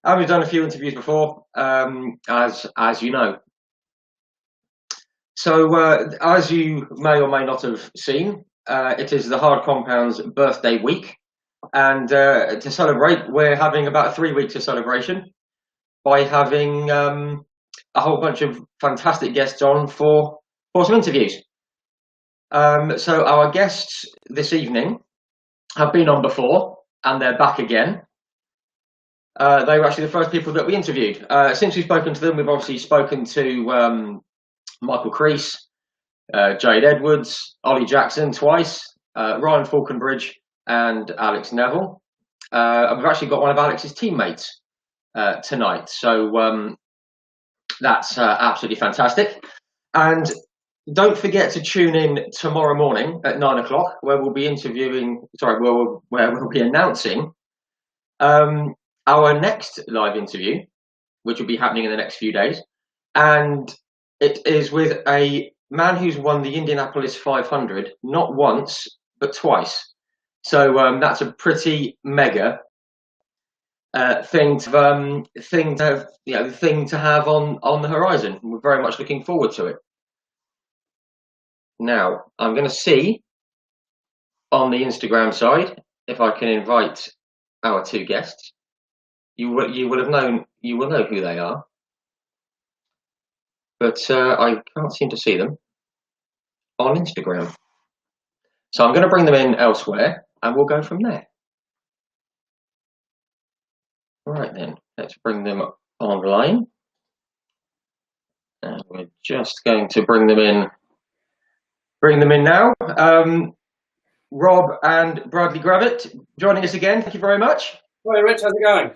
And we've done a few interviews before, as you know. So, as you may or may not have seen, it is the Hard Compound's birthday week. And to celebrate, we're having about 3 weeks of celebration by having a whole bunch of fantastic guests on for some interviews. So our guests this evening have been on before, and they're back again. They were actually the first people that we interviewed. Since we've spoken to them, we've obviously spoken to Michael Crease, Jade Edwards, Ollie Jackson twice, Ryan Falconbridge, and Alex Neville. We've actually got one of Alex's teammates tonight, so that's absolutely fantastic. And don't forget to tune in tomorrow morning at 9 o'clock, where we'll be where we'll be announcing our next live interview, which will be happening in the next few days. And it is with a man who's won the Indianapolis 500 not once but twice. So that's a pretty mega thing to have on the horizon. We're very much looking forward to it. Now I'm going to see on the Instagram side if I can invite our two guests. You will know who they are, but I can't seem to see them on Instagram. So I'm going to bring them in elsewhere, and we'll go from there. All right then, let's bring them online, and we're just going to bring them in now. Rob and Bradley Gravett joining us again. Thank you very much. Hi Rich, how's it going?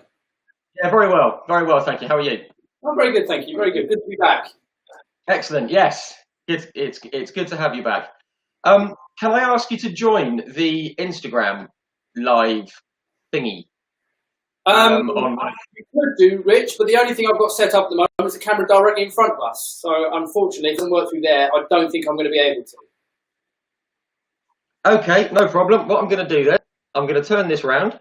Yeah, very well, thank you. How are you? I'm very good, thank you. Very good. Good to be back. Excellent. Yes, it's good to have you back. Can I ask you to join the Instagram live thingy? You could do, Rich, but the only thing I've got set up at the moment is a camera directly in front of us. So unfortunately, if it doesn't work through there, I don't think I'm going to be able to. Okay, no problem. What I'm going to do then, I'm going to turn this round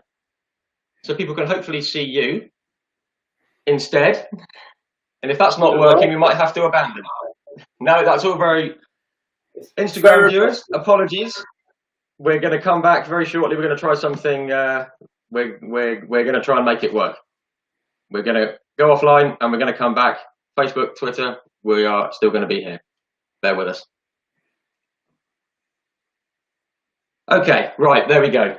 so people can hopefully see you instead. And if that's not working, we might have to abandon. No, that's all very... Instagram viewers, apologies. We're going to come back very shortly. We're going to try something. We're going to try and make it work. We're going to go offline and we're going to come back. Facebook, Twitter, we are still going to be here. Bear with us. Okay, right, there we go.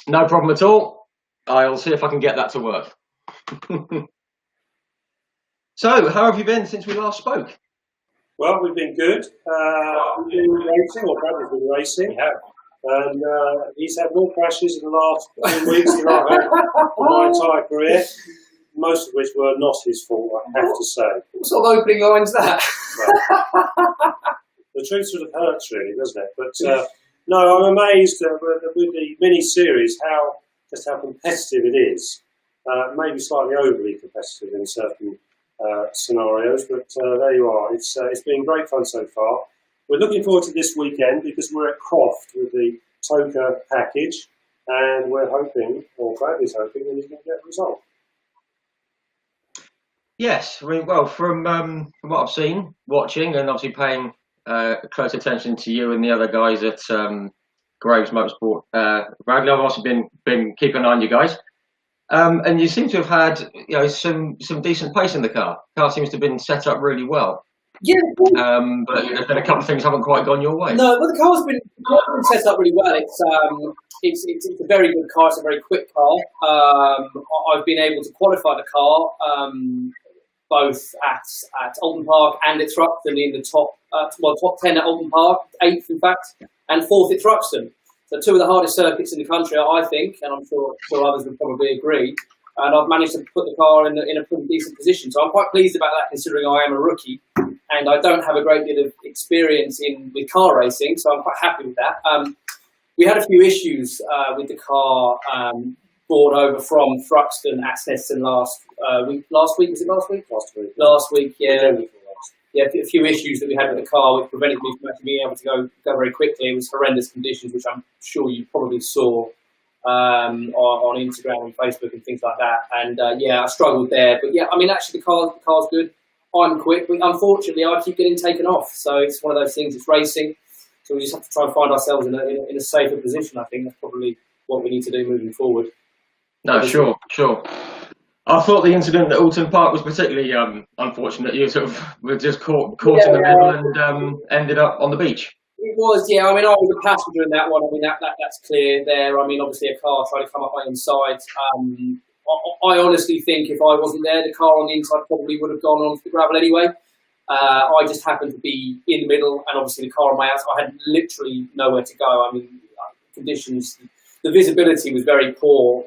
No problem at all. I'll see if I can get that to work. So, how have you been since we last spoke? Well, we've been good. We've been racing, or Bradley's been racing. Yeah. And he's had more crashes in the last 2 weeks than I've had in my entire career, most of which were not his fault, I have to say. What sort of opening line's that? Well, the truth sort of hurts, really, doesn't it? But no, I'm amazed with the mini-series how competitive it is. Maybe slightly overly competitive in certain scenarios, but there you are. It's been great fun so far. We're looking forward to this weekend because we're at Croft with the Toka package, and we're hoping, or Bradley's hoping, that he's going to get a result. Yes, I mean, well, from what I've seen, watching, and obviously paying close attention to you and the other guys at Graves Motorsport, Bradley, I've also been keeping an eye on you guys. And you seem to have had, some decent pace in the car. The car seems to have been set up really well. Yeah. But there's been a couple of things haven't quite gone your way. No, well, the car's been set up really well. It's a very good car. It's a very quick car. I've been able to qualify the car both at Oldham Park and at Thruxton in the top 10 at Oldham Park, 8th in fact, and 4th at Thruxton. So two of the hardest circuits in the country, I think, and I'm sure others would probably agree. And I've managed to put the car in a pretty decent position. So I'm quite pleased about that, considering I am a rookie and I don't have a great deal of experience with car racing. So I'm quite happy with that. We had a few issues with the car brought over from Thruxton at Snetterton last week. Last week, was it last week? Last week, yeah. Yeah, a few issues that we had with the car which prevented me from actually being able to go very quickly. It was horrendous conditions, which I'm sure you probably saw on Instagram and Facebook and things like that. And I struggled there. But yeah, I mean, actually the car's good. I'm quick, but unfortunately I keep getting taken off. So it's one of those things. It's racing, so we just have to try and find ourselves in a safer position. I think that's probably what we need to do moving forward. No, sure. I thought the incident at Alton Park was particularly unfortunate. You sort of were just caught in the middle and ended up on the beach. It was, yeah. I mean, I was a passenger in that one. I mean, that's clear there. I mean, obviously a car tried to come up my inside. I honestly think if I wasn't there, the car on the inside probably would have gone onto the gravel anyway. I just happened to be in the middle, and obviously the car on my outside, I had literally nowhere to go. I mean, conditions, the visibility was very poor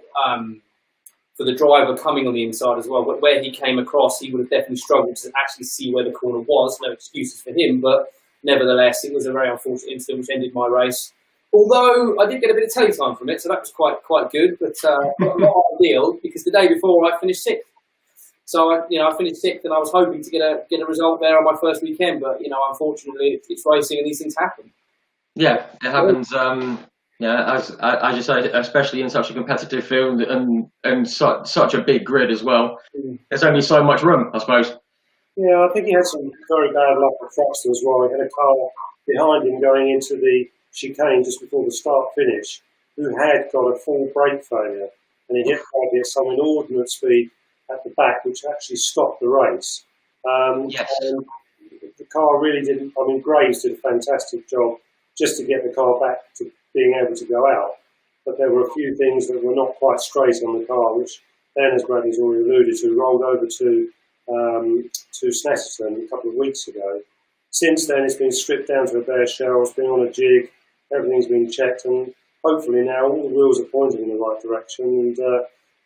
for the driver coming on the inside as well. But where he came across, he would have definitely struggled to actually see where the corner was. No excuses for him, but nevertheless, it was a very unfortunate incident which ended my race. Although I did get a bit of telly time from it, so that was quite good, but not ideal, because the day before I finished sixth. So I finished sixth, and I was hoping to get a result there on my first weekend, but unfortunately it's racing and these things happen. Yeah, it happens. As you say, especially in such a competitive field and such a big grid as well. There's only so much room, I suppose. Yeah, I think he had some very bad luck at Thruxton as well. He had a car behind him going into the chicane just before the start-finish, who had got a full brake failure, and he hit Robb at some inordinate speed at the back, which actually stopped the race. Yes. And the car really didn't. I mean, Graves did a fantastic job just to get the car back to being able to go out, but there were a few things that were not quite straight on the car, which then, as Bradley's already alluded to, rolled over to Snetterton a couple of weeks ago. Since then, it's been stripped down to a bare shell. It's been on a jig. Everything's been checked, and hopefully now all the wheels are pointing in the right direction, and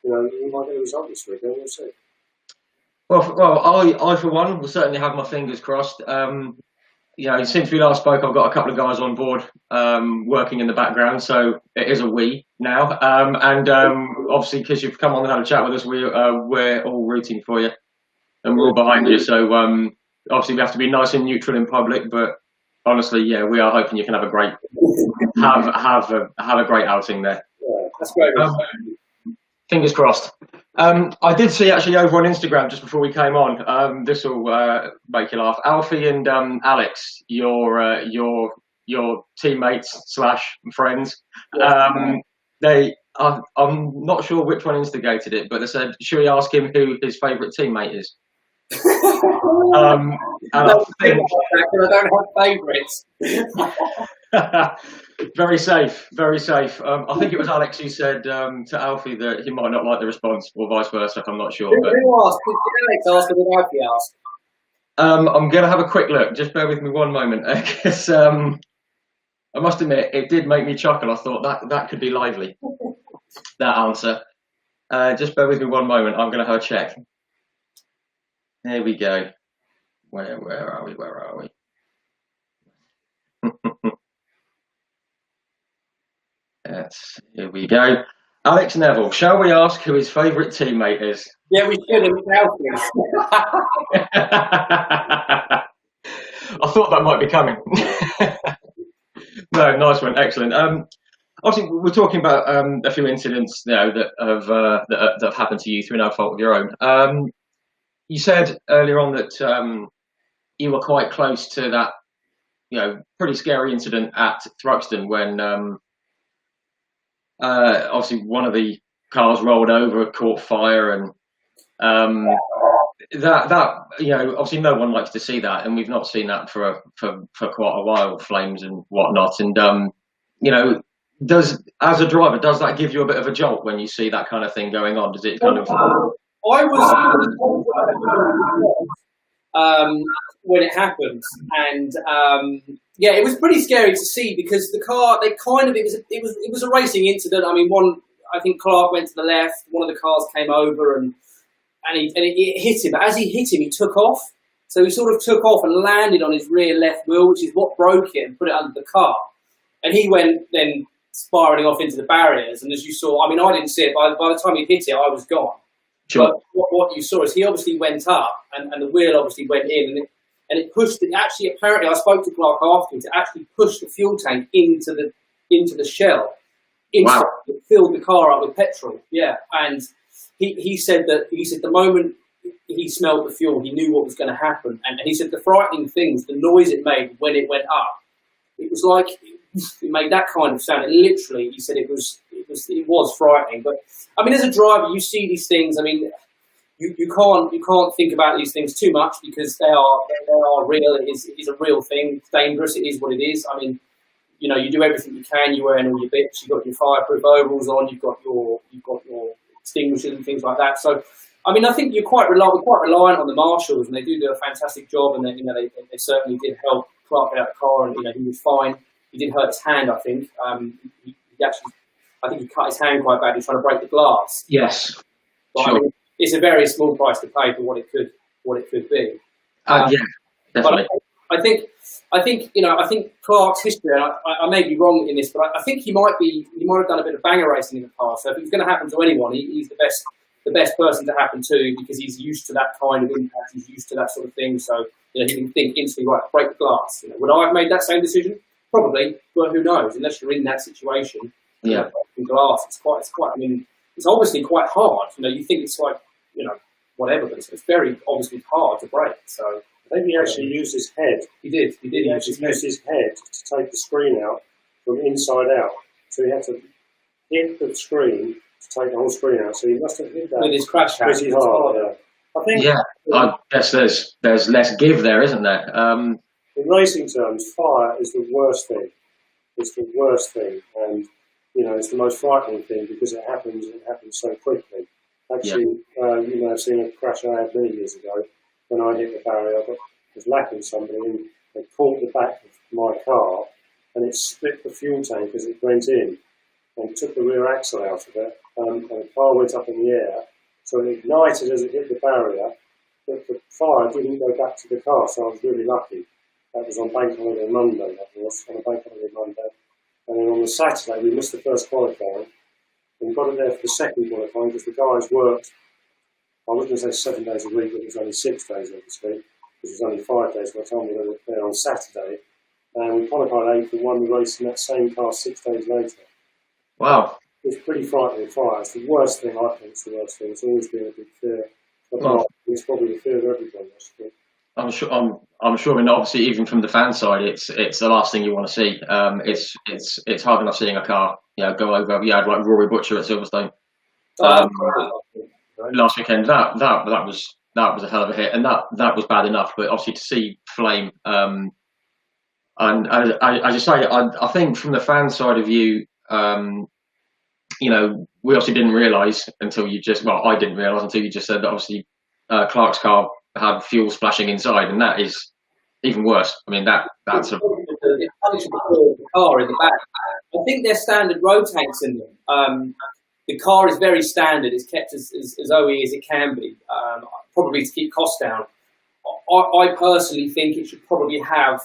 we might get a result this weekend. We'll see. Well, I for one will certainly have my fingers crossed. Since we last spoke, I've got a couple of guys on board working in the background, so it is a we now. Obviously, because you've come on and had a chat with us, we're all rooting for you, and we're all behind you. So obviously, we have to be nice and neutral in public, but honestly, yeah, we are hoping you can have a great have a great outing there. Yeah, that's great. Fingers crossed. I did see actually over on Instagram just before we came on. This will make you laugh. Alfie and Alex, your teammates / friends. I'm not sure which one instigated it, but they said, "Should we ask him who his favourite teammate is?" And I think I don't have favourites. Very safe. I think it was Alex who said to Alfie that he might not like the response, or vice versa. I'm not sure. But who asked? Did Alex ask, or did Alfie ask? I'm going to have a quick look. Just bear with me one moment, because I must admit it did make me chuckle. I thought that could be lively. That answer. Just bear with me one moment. I'm going to have a check. There we go. Where are we? Here we go. Alex Neville, shall we ask who his favourite teammate is? Yeah, we should. I thought that might be coming. No, nice one, excellent. Obviously, we're talking about a few incidents now that have happened to you through no fault of your own. You said earlier on that you were quite close to that, pretty scary incident at Thruxton when obviously one of the cars rolled over, caught fire, and that obviously no one likes to see that, and we've not seen that for quite a while, flames and whatnot. And as a driver, does that give you a bit of a jolt when you see that kind of thing going on? Does it kind of? I was when it happened, and it was pretty scary to see, because the car, it was a racing incident. I mean, I think Clark went to the left, one of the cars came over and it hit him. But as he hit him, he took off. So he sort of took off and landed on his rear left wheel, which is what broke it and put it under the car. And he went then spiralling off into the barriers. And as you saw, I mean, I didn't see it. By the time he hit it, I was gone. Sure. But what you saw is he obviously went up, and the wheel obviously went in, and it pushed it. Actually, apparently, I spoke to Clark afterwards. It actually pushed the fuel tank into the shell. instantly filled the car up with petrol. Yeah, and he said the moment he smelled the fuel, he knew what was going to happen. And he said the frightening things, the noise it made when it went up, it was like it made that kind of sound. And literally, he said it was frightening. But I mean, as a driver, you see these things. I mean, you can't think about these things too much because they are real. It is a real thing. It's dangerous. It is what it is. I mean, you know, you do everything you can. You wear all your bits. You've got your fireproof overalls on. You've got your extinguishers and things like that. So, I mean, I think we're quite reliant on the marshals, and they do a fantastic job. And then, you know, they certainly did help Clark get out of the car, and you know, he was fine. He did hurt his hand, I think. He actually, I think he cut his hand quite badly trying to break the glass. Yes, but, sure. I mean, it's a very small price to pay for what it could be. Yeah, definitely. But I think you know, I think Clark's history, and I may be wrong in this, but I think he might have done a bit of banger racing in the past. So if it's going to happen to anyone, he's the best person to happen to, because he's used to that kind of impact. He's used to that sort of thing. So, you know, he can think instantly, right, break the glass. You know, would I have made that same decision? Probably, but who knows? Unless you're in that situation, Yeah. You know, glass. It's quite. I mean, it's obviously quite hard. You know, you think it's like, you know, whatever, but it's very obviously hard to break. So I think he actually used his head. he did. He actually used his head to take the screen out from inside out. So he had to hit the screen to take the whole screen out. So he must have hit that With his crash hat. pretty hard. Yeah. I think I guess there's less give there, isn't there? in racing terms, fire is the worst thing. It's the worst thing, and you know, it's the most frightening thing because it happens so quickly. Actually, you may have seen a crash I had many years ago when I hit the barrier. I was lapping somebody and they caught the back of my car and it split the fuel tank as it went in and took the rear axle out of it, and the car went up in the air. So it ignited as it hit the barrier, but the fire didn't go back to the car, so I was really lucky. That was on Bank Holiday Monday, on a Bank Holiday Monday. And then on the Saturday, we missed the first qualifying and got it there for the second qualifying because the guys worked, I was going to say 7 days a week, but it was only 6 days, obviously, because it was only 5 days by the time we were there on Saturday. And we qualified 8th and won the race in that same car 6 days later. Wow. It's pretty frightening fire. It's the worst thing, I think. It's the worst thing. It's always been a big fear. It's probably the fear of everybody, actually. I'm sure, and obviously even from the fan side, it's the last thing you want to see. It's hard enough seeing a car, you know, go over. You had like Rory Butcher at Silverstone last weekend. That was a hell of a hit, and that was bad enough. But obviously to see flame, and I just say, I think from the fan side of view, you know, we obviously didn't realise until you just, well, I didn't realise until you just said that obviously Clark's car had fuel splashing inside, and that is even worse. I mean, that's a... The car in the back. I think they're standard road tanks in them. The car is very standard. It's kept as OE as it can be, probably to keep costs down. I personally think it should probably have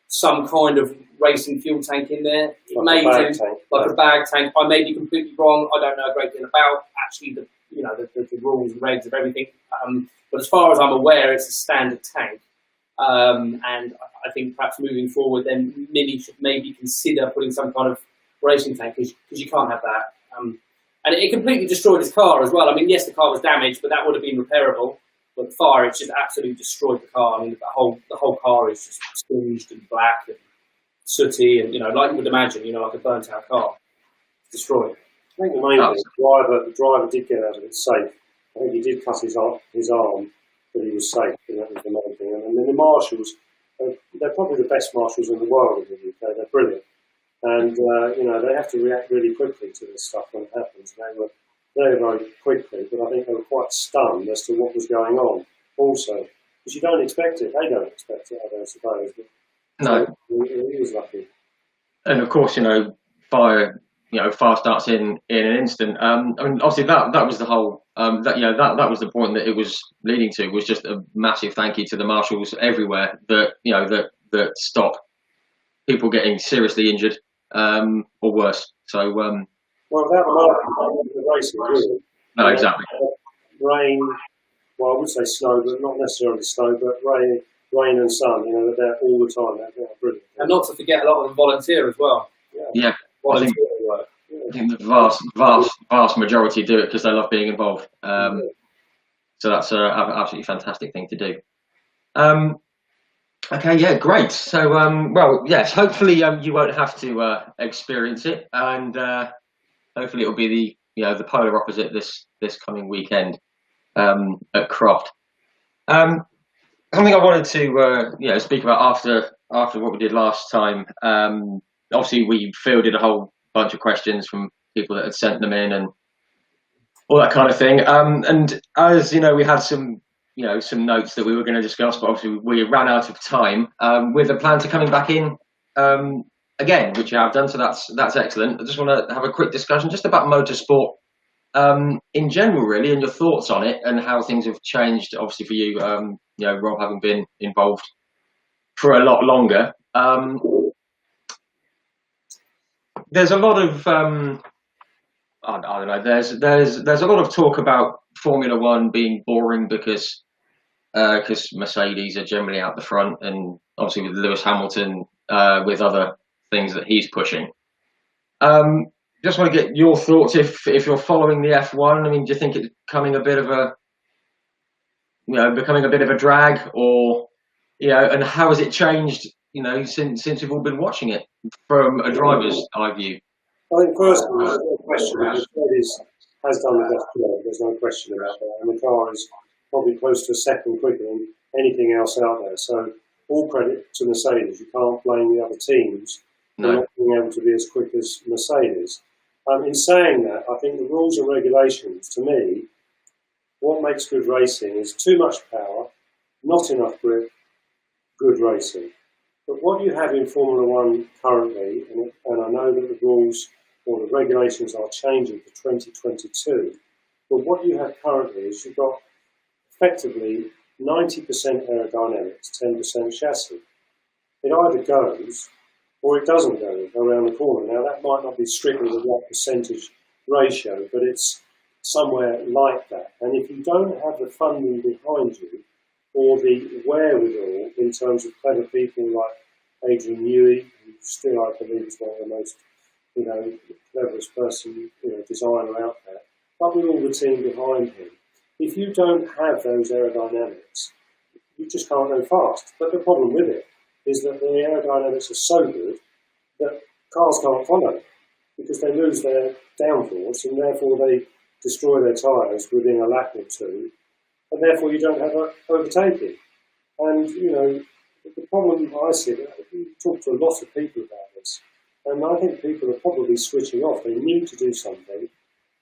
some kind of racing fuel tank in there. It may do, like a bag tank. I may be completely wrong. I don't know a great deal about actually the rules and regs of everything. But as far as I'm aware, it's a standard tank. And I think perhaps moving forward, then Mini should maybe consider putting some kind of racing tank, because you can't have that. And it completely destroyed his car as well. I mean, yes, the car was damaged, but that would have been repairable. But fire, it's just absolutely destroyed the car. I mean, the whole car is just singed and black and sooty, and, you know, like you would imagine, you know, like a burnt out car. It's destroyed. I think the main thing, the driver did get out of it safe. I think he did cut his arm, but he was safe, and that was the main thing. And then the marshals, they're probably the best marshals in the world in the UK. They're brilliant. And, you know, they have to react really quickly to this stuff when it happens. They were very, very quickly, but I think they were quite stunned as to what was going on also. Because you don't expect it. They don't expect it, I don't suppose. But No. He was lucky. And of course, you know, fire starts in an instant. I mean, obviously that was the whole, that was the point that it was leading to, was just a massive thank you to the marshals everywhere that stop people getting seriously injured, or worse. So, well, without the racing, really. No, exactly. Rain, well, I would say snow, but not necessarily snow, but rain and sun, you know, they're there all the time. They're brilliant. And not to forget, a lot of them volunteer as well. Yeah. Volunteer work. think the vast majority do it because they love being involved. So that's an absolutely fantastic thing to do. Okay, yeah, great. So, well, yes, hopefully you won't have to experience it, and hopefully it will be the polar opposite this coming weekend at Croft. Something I wanted to speak about after what we did last time. Obviously, we fielded a whole bunch of questions from people that had sent them in and all that kind of thing. And as you know, we had some notes that we were going to discuss, but obviously we ran out of time. With a plan to coming back in again, which you have done, so that's excellent. I just want to have a quick discussion just about motorsport in general, really, and your thoughts on it and how things have changed. Obviously, for you, Rob, having been involved for a lot longer. There's a lot of I don't know. There's a lot of talk about Formula One being boring because Mercedes are generally out the front, and obviously with Lewis Hamilton with other things that he's pushing. Just want to get your thoughts if you're following the F1. I mean, do you think it's becoming a bit of a drag, or and how has it changed? Since we've all been watching it from a driver's eye view. I think personally, there's no question Mercedes has done the best job. There's no question about that, and the car is probably close to a second quicker than anything else out there. So all credit to Mercedes. You can't blame the other teams for not being able to be as quick as Mercedes. In saying that, I think the rules and regulations, to me, what makes good racing is too much power, not enough grip, good racing. But what you have in Formula One currently, and I know that the rules or the regulations are changing for 2022, but what you have currently is you've got effectively 90% aerodynamics, 10% chassis. It either goes or it doesn't go around the corner. Now, that might not be strictly the right percentage ratio, but it's somewhere like that. And if you don't have the funding behind you, or the wherewithal in terms of clever people like Adrian Newey, who still I believe is one of the most, cleverest person, designer out there, but with all the team behind him. If you don't have those aerodynamics, you just can't go fast. But the problem with it is that the aerodynamics are so good that cars can't follow because they lose their downforce and therefore they destroy their tyres within a lap or two. And therefore you don't have overtaking. And, the problem I see, we talk to a lot of people about this, and I think people are probably switching off. They need to do something.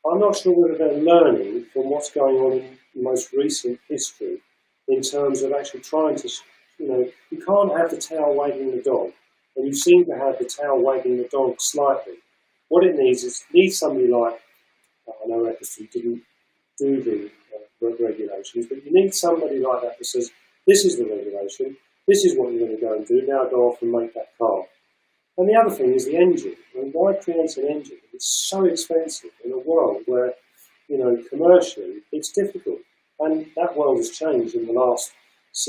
I'm not sure whether they're learning from what's going on in most recent history in terms of actually trying to, you can't have the tail wagging the dog, and you seem to have the tail wagging the dog slightly. What it needs is somebody like, I know Eccleston didn't do the regulations, but you need somebody like that that says, this is the regulation, this is what you're going to go and do, now go off and make that car. And the other thing is the engine. I mean, why create an engine? It's so expensive in a world where, commercially, it's difficult. And that world has changed in the last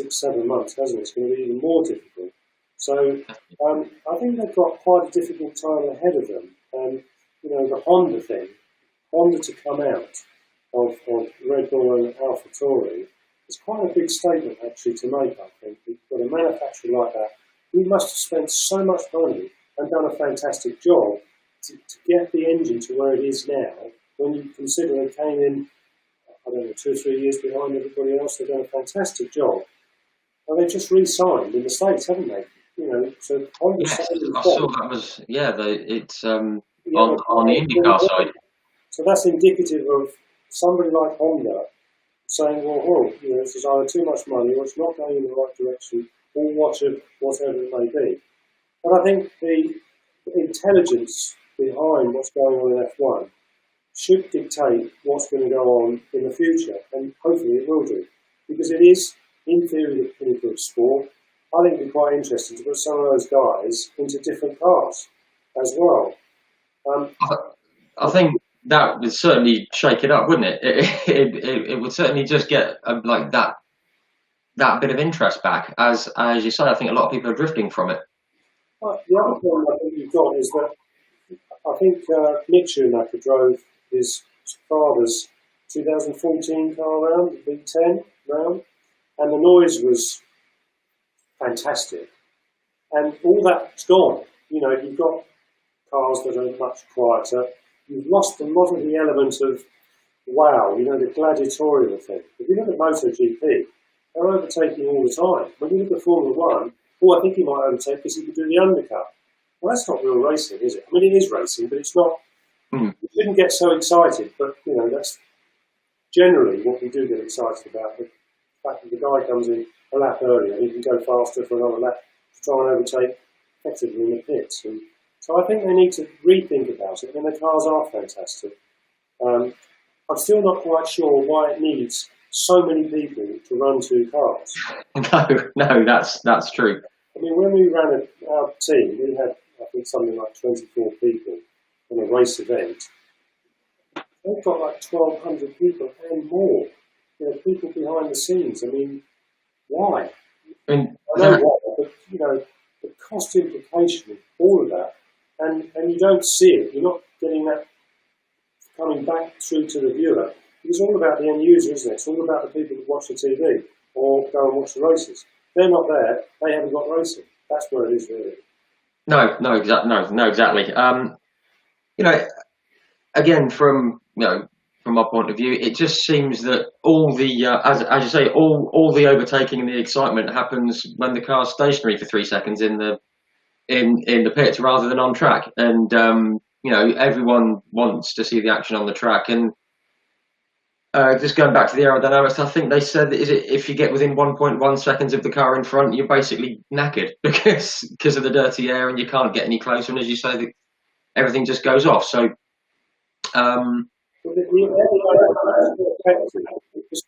6-7 months, hasn't it? It's going to be even more difficult. So I think they've got quite a difficult time ahead of them. And, the Honda thing, Honda to come out of Red Bull and AlphaTauri, it's quite a big statement actually to make, I think. You've got a manufacturer like that. We must have spent so much money and done a fantastic job to get the engine to where it is now. When you consider they came in, 2 or 3 years behind everybody else, they've done a fantastic job. And they've just re-signed in the States, haven't they? So Honda. Yes, I saw that was it's on the IndyCar side. So that's indicative of somebody like Honda saying, well, this is either too much money or it's not going in the right direction, or whatever it may be. But I think the intelligence behind what's going on in F1 should dictate what's going to go on in the future, and hopefully it will do. Because it is, in theory, the pinnacle of sport. I think it'd be quite interesting to put some of those guys into different cars as well. I think that would certainly shake it up, wouldn't it? It would certainly just get like that bit of interest back. As you say, I think a lot of people are drifting from it. The other problem I think you've got is that I think Mick Schumacher drove his father's 2014 car round, the V10 round, and the noise was fantastic. And all that's gone. You know, you've got cars that are much quieter. You've lost a lot of the element of wow, you know, the gladiatorial thing. If you look at MotoGP, they're overtaking all the time. When you look at Formula One, I think he might overtake because he could do the undercut. Well, that's not real racing, is it? I mean, it is racing, but it's not. You shouldn't get so excited, but you know, that's generally what we do get excited about. The fact that the guy comes in a lap earlier, he can go faster for another lap to try and overtake effectively in the pits. And so I think they need to rethink about it. And the cars are fantastic. I'm still not quite sure why it needs so many people to run two cars. No, that's true. I mean, when we ran our team, we had, I think, something like 24 people on a race event. They've got like 1,200 people and more. You know, people behind the scenes. I mean, why? I know why, but you know, the cost implication of all of that, and you don't see it. You're not getting that coming back through to the viewer. It's all about the end user, isn't it? It's all about the people that watch the TV or go and watch the races. They're not there. They haven't got racing. That's where it is, really. No, exactly. You know, again, from my point of view, it just seems that all the, as you say, all the overtaking and the excitement happens when the car's stationary for 3 seconds in the pits rather than on track, and you know, everyone wants to see the action on the track. And just going back to the aerodynamics, I think they said that if you get within 1.1 seconds of the car in front, you're basically knackered because of the dirty air, and you can't get any closer. And as you say, everything just goes off. So,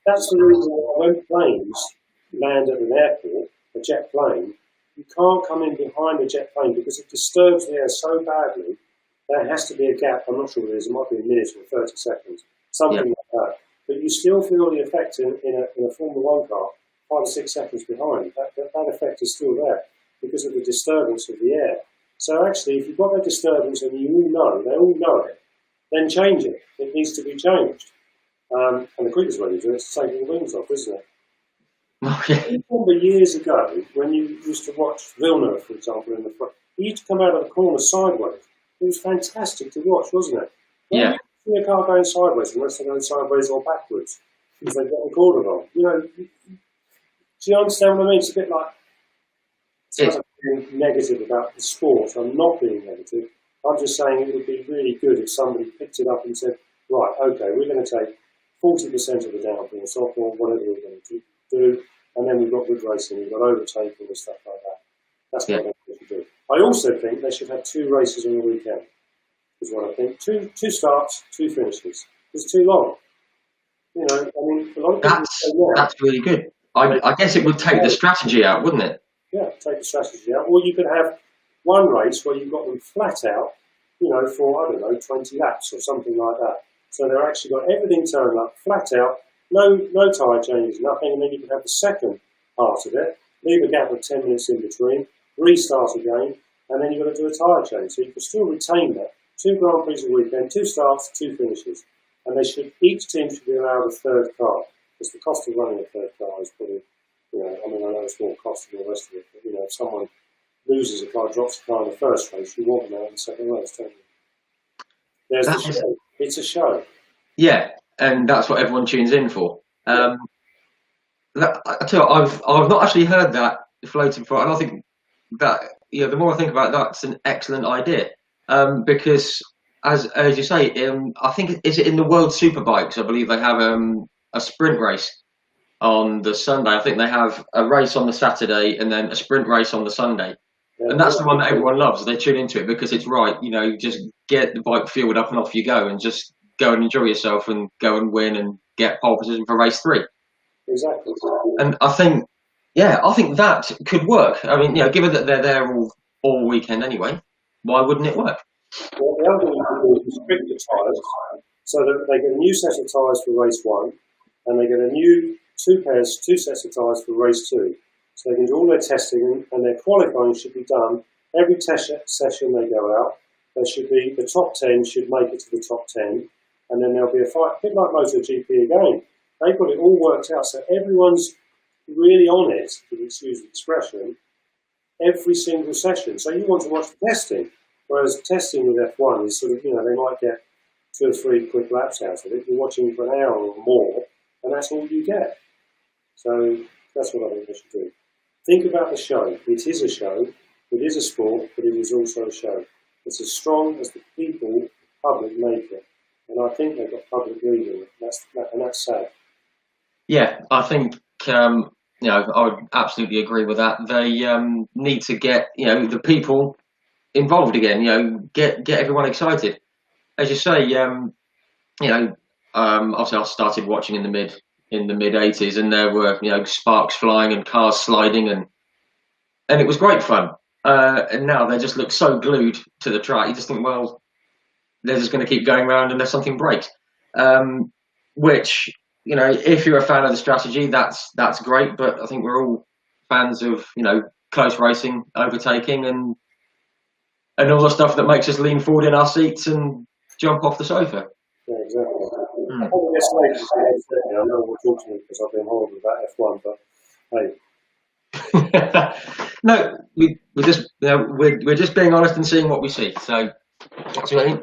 that's the reason why when planes land at an airport, a jet plane, you can't come in behind the jet plane because it disturbs the air so badly. There has to be a gap. I'm not sure what it is. It might be a minute or 30 seconds, something like that. But you still feel the effect in a Formula One car 5 or 6 seconds behind. That effect is still there because of the disturbance of the air. So actually, if you've got that disturbance and they all know it, then change it. It needs to be changed. And the quickest way to do it is to take the wings off, isn't it? I remember years ago when you used to watch Villeneuve, for example, in the front. He used to come out of the corner sideways. It was fantastic to watch, wasn't it? When you see a car going sideways, unless they're going sideways or backwards, because they get the corner wrong. You know, do you understand what I mean? It's a bit like, it's being negative about the sport. I'm not being negative. I'm just saying it would be really good if somebody picked it up and said, right, okay, we're going to take 40% of the downforce off, or whatever we're going to do, and then we've got good racing, we've got overtake and stuff like that. That's what I think we should do. I also think they should have 2 races on the weekend, is what I think. Two starts, 2 finishes. It's too long. You know, I mean, a lot of people that's really good. I guess it would take the strategy out, wouldn't it? Yeah, take the strategy out. Or you could have one race where you've got them flat out, you know, for, I don't know, 20 laps or something like that. So they've actually got everything turned up, flat out, no tyre changes, nothing, and then you can have the second part of it, leave a gap of 10 minutes in between, restart again, and then you've got to do a tyre change. So you can still retain that. 2 Grand Prix a weekend, 2 starts, 2 finishes. And each team should be allowed a third car, because the cost of running a third car is probably, you know, I mean, I know it's more cost than the rest of it, but, you know, if someone loses a car, drops a car in the first race, you want them out in the second race, don't you? There's the show. It's a show. Yeah, and that's what everyone tunes in for. I tell you, I've not actually heard that floated before, and I think that, you know, the more I think about it, that's an excellent idea, because as you say, I think, is it in the World Superbikes? I believe they have a sprint race on the Sunday. I think they have a race on the Saturday and then a sprint race on the Sunday. Yeah, and that's the one that everyone loves. They tune into it because it's right. You know, you just get the bike fueled up and off you go, and just go and enjoy yourself and go and win and get pole position for race 3. Exactly. And I think that could work. I mean, you know, given that they're there all weekend anyway, why wouldn't it work? Well, the other thing you can do is restrict the tyres, so that they get a new set of tyres for race 1, and they get a new 2 sets of tyres for race 2. So they can do all their testing, and their qualifying should be done every test session they go out. there should be the top 10 should make it to the top 10, and then there'll be a fight, a bit like MotoGP again. They've got it all worked out, so everyone's really on it, to excuse the expression, every single session. So you want to watch the testing, whereas testing with F1 is sort of, they might get 2 or 3 quick laps out of it. You're watching for an hour or more, and that's all you get. So that's what I think they should do. Think about the show. It is a show, it is a sport, but it is also a show. It's as strong as the people, the public make it. And I think they've got public reading it, and that's sad. Yeah, I think, I would absolutely agree with that. They need to get, the people involved again, get everyone excited. As you say, obviously I started watching in the mid 80s, and there were, sparks flying and cars sliding, and it was great fun. And now they just look so glued to the track. You just think, well, they're just going to keep going round unless something breaks. Which, if you're a fan of the strategy, that's great. But I think we're all fans of, close racing, overtaking, and all the stuff that makes us lean forward in our seats and jump off the sofa. Yeah, exactly. I know we're talking because I've been horrible about F1, but hey. No, we're just being honest and seeing what we see. So that's what I mean.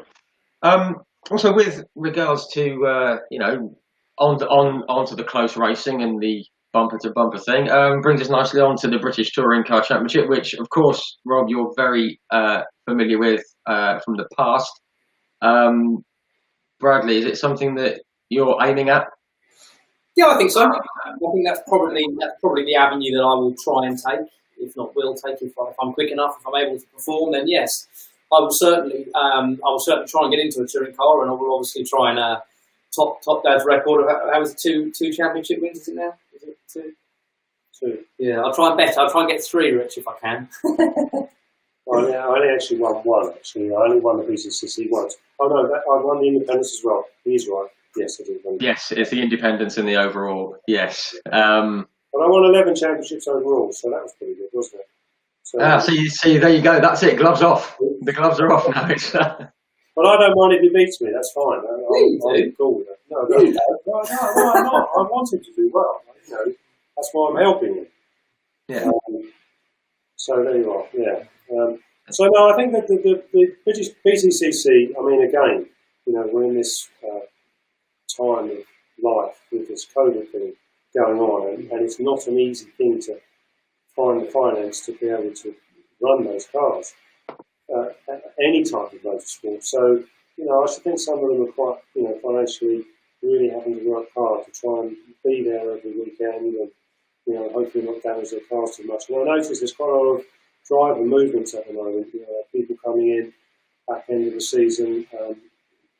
Also, with regards to onto the close racing and the bumper to bumper thing, brings us nicely on to the British Touring Car Championship, which of course, Rob, you're very familiar with from the past. Bradley, is it something that you're aiming at? Yeah, I think so. I think that's probably the avenue that I will try and take. If not, will take. If I'm quick enough, if I'm able to perform, then yes, I will certainly. Try and get into a touring car, and I will obviously try and top Dad's record. How was it? Two championship wins? Is it now? Is it two? Two. Yeah, I'll try and bet. I'll try and get 3, Rich, if I can. Well, yeah, I only actually won 1. Actually, I only won the BTCC once. Oh no, I won the Independence as well. He's right. Yes, I did. Yes, it's the Independence in the overall. Yes. But I won 11 championships overall, so that was pretty good, wasn't it? So, so you see, there you go. That's it. Gloves off. The gloves are off now. But I don't mind if he beats me. That's fine. I'm cool with it. No, I'm not. I want him to do well. That's why I'm helping him. Yeah. So there you are. Yeah. So no, I think that the British BTCC. I mean, again, we're in this time of life with this COVID thing going on, and it's not an easy thing to find the finance to be able to run those cars, any type of motorsport. So, I should think some of them are quite, financially really having to work hard to try and be there every weekend and, hopefully not damage their cars too much. And I notice there's quite a lot of driver movements at the moment, people coming in back end of the season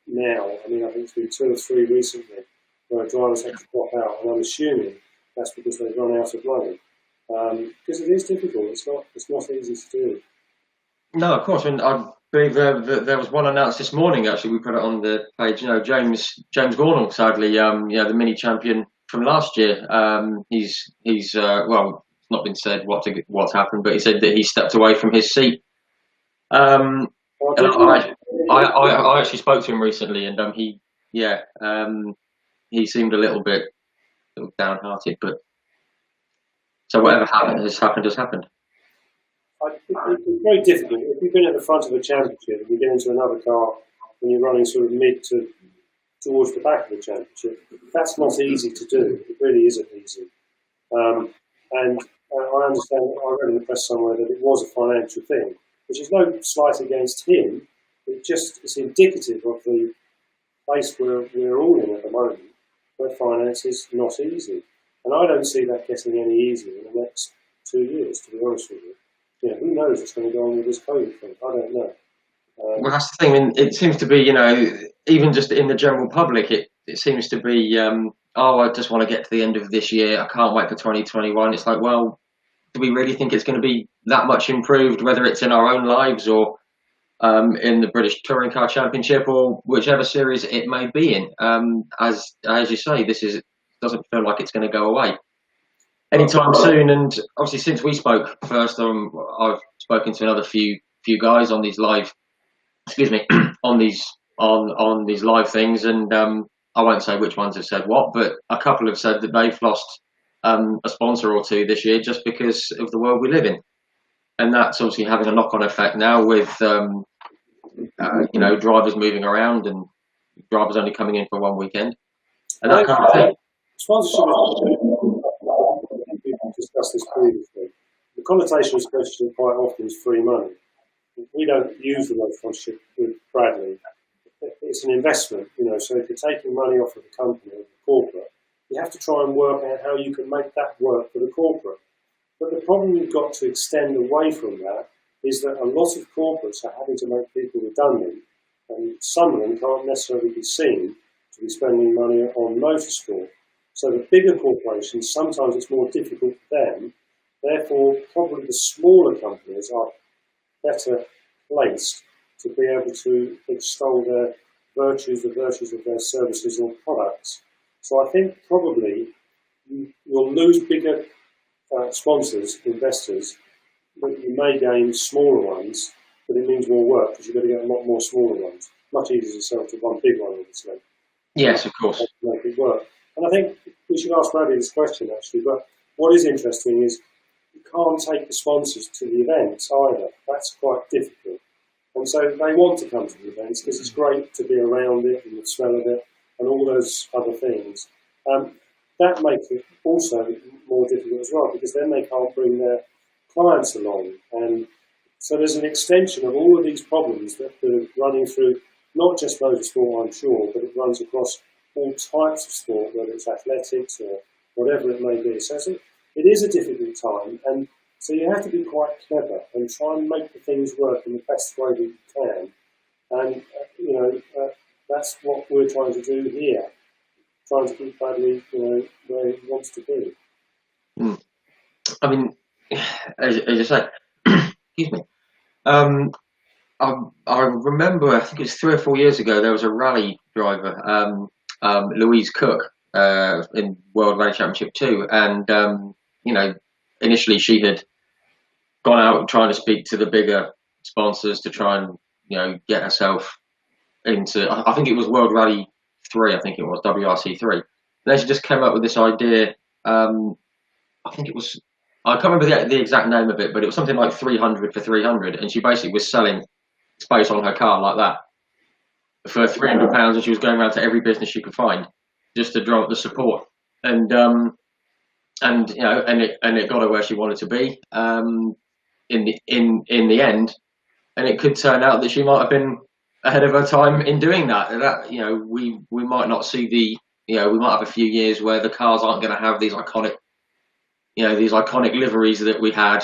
now. I mean, I think it's been 2 or 3 recently where drivers have to drop out, and I'm assuming that's because they've run out of money. Because it is difficult. It's not easy to do. No, of course. And I believe there was one announced this morning. Actually, we put it on the page. James Gornall, sadly, the mini champion from last year. He's well, it's not been said what's happened, but he said that he stepped away from his seat. I actually spoke to him recently, and he seemed a little bit downhearted, but. So whatever has happened. It's very difficult. If you've been at the front of a championship and you get into another car and you're running sort of mid to towards the back of the championship, that's not easy to do. It really isn't easy. And I understand, I read in the press somewhere that it was a financial thing, which is no slight against him. It's indicative of the place we're all in at the moment, where finance is not easy. And I don't see that getting any easier in the next 2 years, to be honest with you. Who knows what's going to go on with this COVID thing? I don't know. Well, that's the thing. I mean, it seems to be, even just in the general public, it seems to be, I just want to get to the end of this year. I can't wait for 2021. It's like, well, do we really think it's going to be that much improved, whether it's in our own lives or in the British Touring Car Championship or whichever series it may be in? As you say, doesn't feel like it's going to go away anytime soon. And obviously, since we spoke first, I've spoken to another few guys on these live excuse me, on these live things, and I won't say which ones have said what, but a couple have said that they've lost a sponsor or two this year just because of the world we live in, and that's obviously having a knock-on effect now with drivers moving around and drivers only coming in for one weekend and that kind of thing. Sponsorship we've discussed this previously. The connotation of sponsorship quite often is free money. We don't use the word sponsorship with Bradley. It's an investment, so if you're taking money off of the company or the corporate, you have to try and work out how you can make that work for the corporate. But the problem you've got to extend away from that is that a lot of corporates are having to make people redundant, and some of them can't necessarily be seen to be spending money on motorsport. So the bigger corporations, sometimes it's more difficult for them. Therefore, probably the smaller companies are better placed to be able to extol the virtues of their services or products. So I think probably you'll lose bigger sponsors, investors, but you may gain smaller ones, but it means more work because you've got to get a lot more smaller ones. Much easier to sell to one big one, obviously. Yes, of course. To make it work. And I think we should ask Bradley this question, actually, but what is interesting is you can't take the sponsors to the events either. That's quite difficult. And so they want to come to the events because it's great to be around it and the smell of it and all those other things. That makes it also more difficult as well because then they can't bring their clients along. And so there's an extension of all of these problems that are running through not just motorsport, I'm sure, but it runs across all types of sport, whether it's athletics or whatever it may be. So it is a difficult time, and so you have to be quite clever and try and make the things work in the best way that you can. And, that's what we're trying to do here, trying to keep Bradley, where he wants to be. I mean, as you say, excuse me. I remember, I think it was 3 or 4 years ago, there was a rally driver, Louise Cook, in World Rally Championship 2, and initially she had gone out trying to speak to the bigger sponsors to try and get herself into, I think it was World Rally 3, I think it was WRC 3. And then she just came up with this idea. I think it was, I can't remember the exact name of it, but it was something like 300 for 300, and she basically was selling space on her car like that for £300, and she was going around to every business she could find just to draw up the support, and it got her where she wanted to be in the end, and it could turn out that she might have been ahead of her time in doing that. We might not see we might have a few years where the cars aren't going to have these iconic liveries that we had,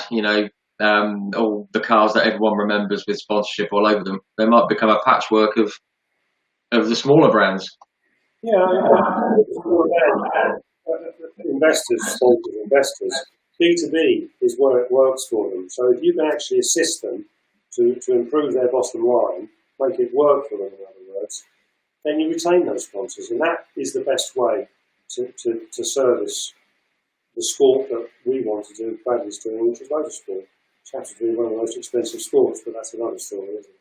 all the cars that everyone remembers with sponsorship all over them. They might become a patchwork of the smaller brands. Yeah, investors, B2B is where it works for them. So if you can actually assist them to improve their bottom line, make it work for them, in other words, then you retain those sponsors. And that is the best way to service the sport that we want to do, Bradley's doing, which is motorsport. Which happens to be one of the most expensive sports, but that's another story, isn't it?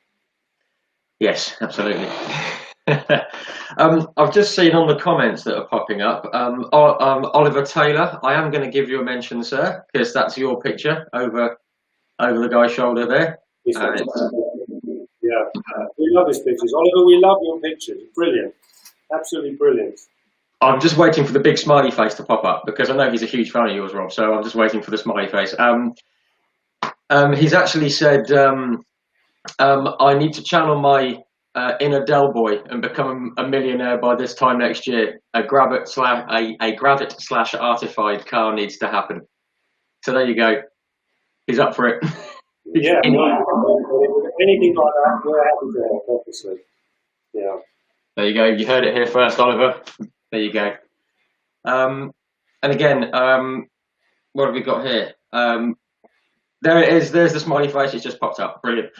Yes, absolutely. I've just seen on the comments that are popping up, Oliver Taylor, I am going to give you a mention, sir, because that's your picture over the guy's shoulder there. We love his pictures. Oliver, we love your pictures. Brilliant. Absolutely brilliant. I'm just waiting for the big smiley face to pop up because I know he's a huge fan of yours, Rob, so I'm just waiting for the smiley face. He's actually said, I need to channel my inner Del boy and become a millionaire by this time next year. A Gravett / artified car needs to happen. So there you go. He's up for it. Yeah, anything like that, we're happy to help, obviously. Yeah. There you go. You heard it here first, Oliver. There you go. And again, what have we got here? There it is. There's the smiley face. It's just popped up. Brilliant.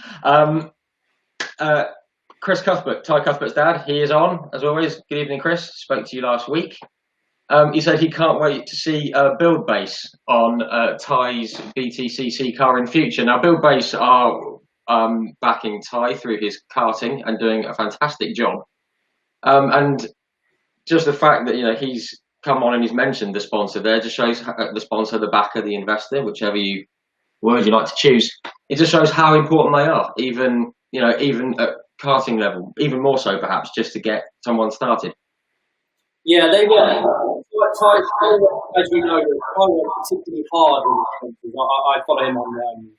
Chris Cuthbert, Ty Cuthbert's dad, he is on, as always. Good evening, Chris. Spoke to you last week. He said he can't wait to see Build Base on Ty's BTCC car in future. Now, Build Base are backing Ty through his karting and doing a fantastic job. And just the fact that he's come on and he's mentioned the sponsor there just shows the sponsor, the backer, the investor, whichever word you like to choose. It just shows how important they are, even at karting level, even more so perhaps, just to get someone started. Yeah, they were. As you know, Ty worked particularly hard. I follow him on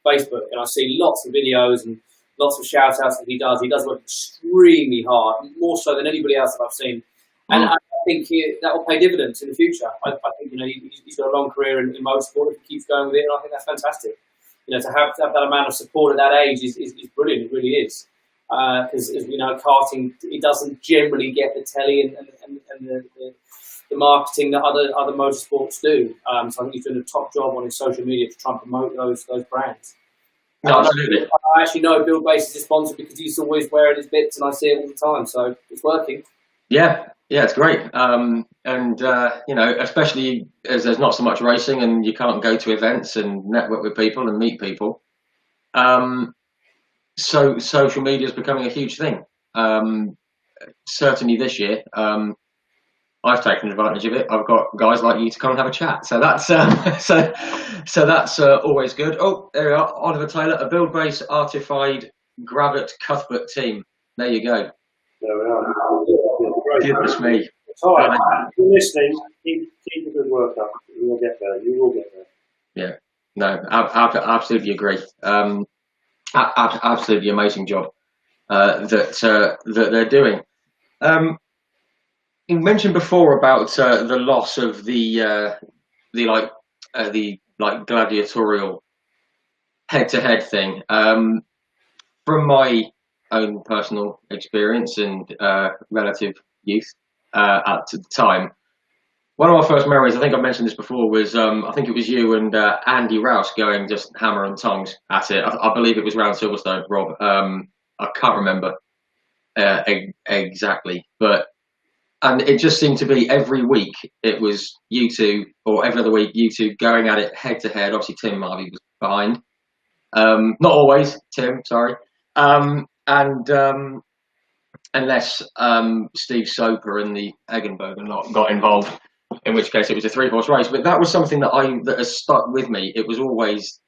Facebook, and I see lots of videos and lots of shout outs that he does. He does work extremely hard, more so than anybody else that I've seen. And I think that will pay dividends in the future. I think he's got a long career in motorsport. If he keeps going with it, and I think that's fantastic. To have that amount of support at that age is brilliant. It really is. Because as we know, karting, it doesn't generally get the telly and the marketing that other motorsports do. So I think he's doing a top job on his social media to try and promote those brands. No, absolutely. I actually know Build Base is a sponsor because he's always wearing his bits, and I see it all the time. So it's working. Yeah, it's great. Especially as there's not so much racing and you can't go to events and network with people and meet people. So social media is becoming a huge thing. Certainly this year, I've taken advantage of it. I've got guys like you to come and have a chat. So that's that's always good. Oh, there we are, Oliver Taylor, a Build Base Artified Gravett Cuthbert team. There you go. There we are. Goodness me. Hi, if you're listening, keep a good work up. You will get there. You will get there. Yeah. No, absolutely agree. Absolutely amazing job that they're doing. You mentioned before about the loss of the gladiatorial head-to-head thing. From my own personal experience and relative youth at the time, one of my first memories, I think I mentioned this before, was I think it was you and Andy Rouse going just hammer and tongs at it. I believe it was round Silverstone, Rob. I can't remember exactly, and it just seemed to be every week it was you two, or every other week you two going at it head to head. Obviously Tim Harvey was behind. Not always, Tim, sorry. Unless Steve Soper and the Eggenberger lot got involved, in which case it was a 3-horse race. But that was something that has stuck with me. It was always,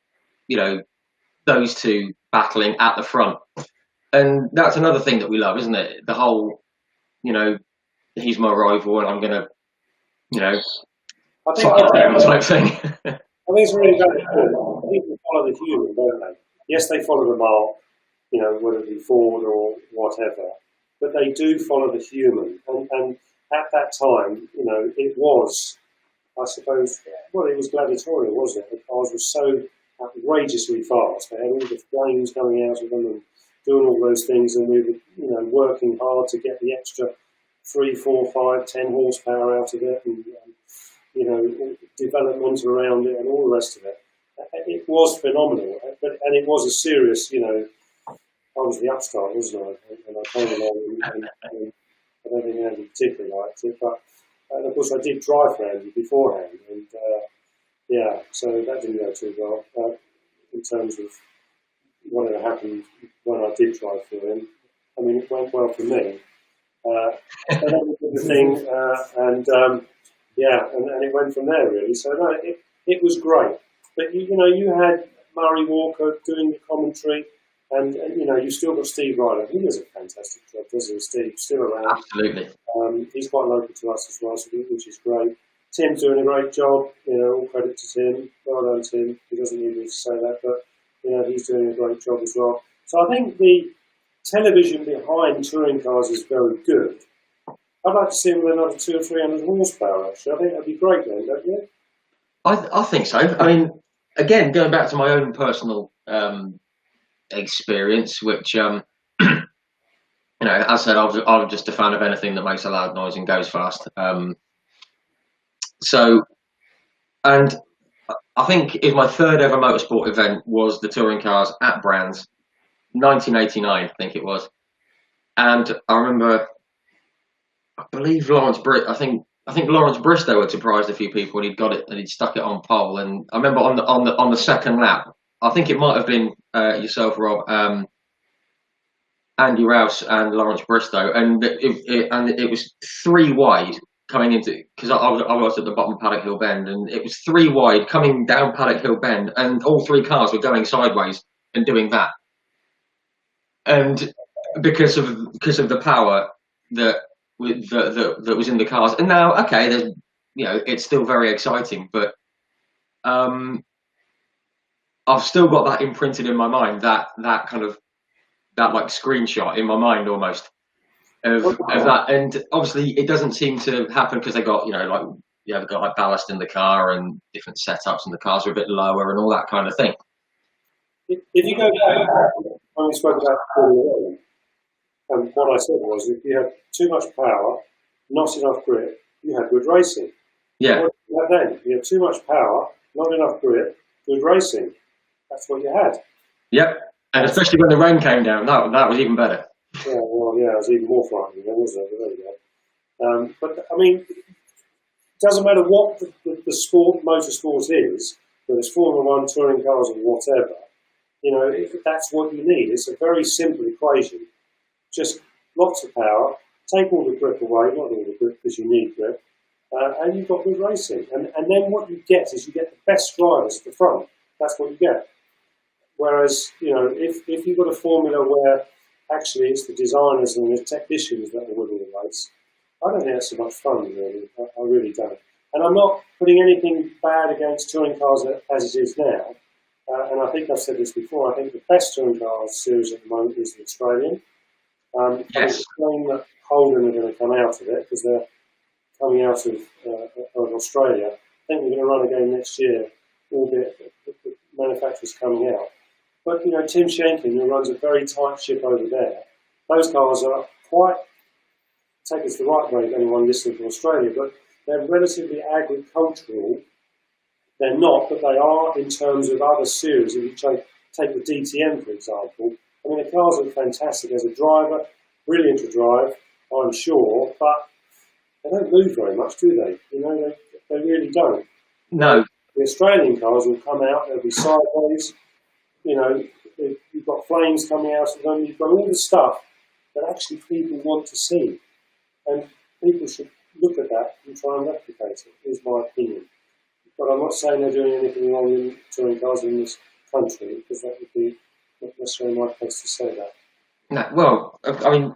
those two battling at the front. And that's another thing that we love, isn't it? The whole, he's my rival and I'm going to, type thing. I think it's really very important. People follow the human, don't they? Yes, they follow the mark, whether it be Ford or whatever, but they do follow the human. And at that time, it was, I suppose, it was gladiatorial, wasn't it? The cars were so outrageously fast. They had all the flames coming out of them and doing all those things, and we were, working hard to get the extra 3, 4, 5, 10 horsepower out of it, and development around it, and all the rest of it. It was phenomenal, and it was a serious, I was the upstart, wasn't I? And I came along, and I don't think Andy particularly liked it, but of course I did drive for Andy beforehand, and so that didn't go too well in terms of whatever happened when I did drive for him. I mean, it went well for me. And that was the thing, and it went from there really. So no, it was great. But you had Murray Walker doing the commentary, and you still got Steve Ryder. He does a fantastic job, doesn't he? Steve still around. Absolutely. He's quite local to us as well, which is great. Tim's doing a great job. All credit to Tim. Well done, Tim. He doesn't need me to say that, but he's doing a great job as well. So I think the television behind touring cars is very good. I'd like to see him with another 200 or 300 horsepower, actually. I think that'd be great then, don't you? I think so. I mean, again, going back to my own personal experience, which, as I said, I'm just a fan of anything that makes a loud noise and goes fast. And I think if my third ever motorsport event was the touring cars at Brands, 1989, I think it was. And I remember, I believe I think Lawrence Bristow had surprised a few people, and he'd got it and he'd stuck it on pole. And I remember on the second lap, I think it might have been yourself, Rob, Andy Rouse, and Lawrence Bristow, and it was 3 wide coming into, because I was at the bottom of Paddock Hill Bend, and it was 3 wide coming down Paddock Hill Bend, and all 3 cars were going sideways and doing that, and because of the power that was in the cars. And now, okay, there's, it's still very exciting, but I've still got that imprinted in my mind, that kind of, that like screenshot in my mind almost of that. And obviously it doesn't seem to happen because they got, they've got like ballast in the car and different setups, and the cars are a bit lower and all that kind of thing. If you go back when we spoke about Formula 1, and what I said was, if you had too much power, not enough grip, you had good racing. Yeah. What did you have then? You had too much power, not enough grip, good racing. That's what you had. Yep. And especially when the rain came down, that was even better. Yeah, well, yeah, it was even more frightening then, wasn't it? There you go. But, I mean, it doesn't matter what the sport, motorsport is, whether it's Formula 1, touring cars, or whatever, if that's what you need. It's a very simple equation. Just lots of power, take all the grip away, not all the grip because you need grip, and you've got good racing. And then what you get is you get the best drivers at the front. That's what you get. Whereas, if you've got a formula where actually it's the designers and the technicians that are winning the race, I don't think that's so much fun, really. I really don't. And I'm not putting anything bad against touring cars as it is now. And I think I've said this before. I think the best touring cars series at the moment is the Australian. Yes. I'm saying that Holden are going to come out of it because they're coming out of Australia. I think we're going to run again next year, albeit the manufacturer's coming out. But, Tim Schenken, who runs a very tight ship over there, those cars are quite, take us the right way, anyone listening from Australia, but they're relatively agricultural. They're not, but they are in terms of other series. If you take the DTM, for example, I mean, the cars are fantastic as a driver, brilliant to drive, I'm sure, but they don't move very much, do they? They really don't. No. The Australian cars will come out, they'll be sideways, you've got flames coming out of them, you've got all the stuff that actually people want to see. And people should look at that and try and replicate it, is my opinion. But I'm not saying they're doing anything wrong in touring cars in this country, because that would be not necessarily my place to say that. No, well, I mean,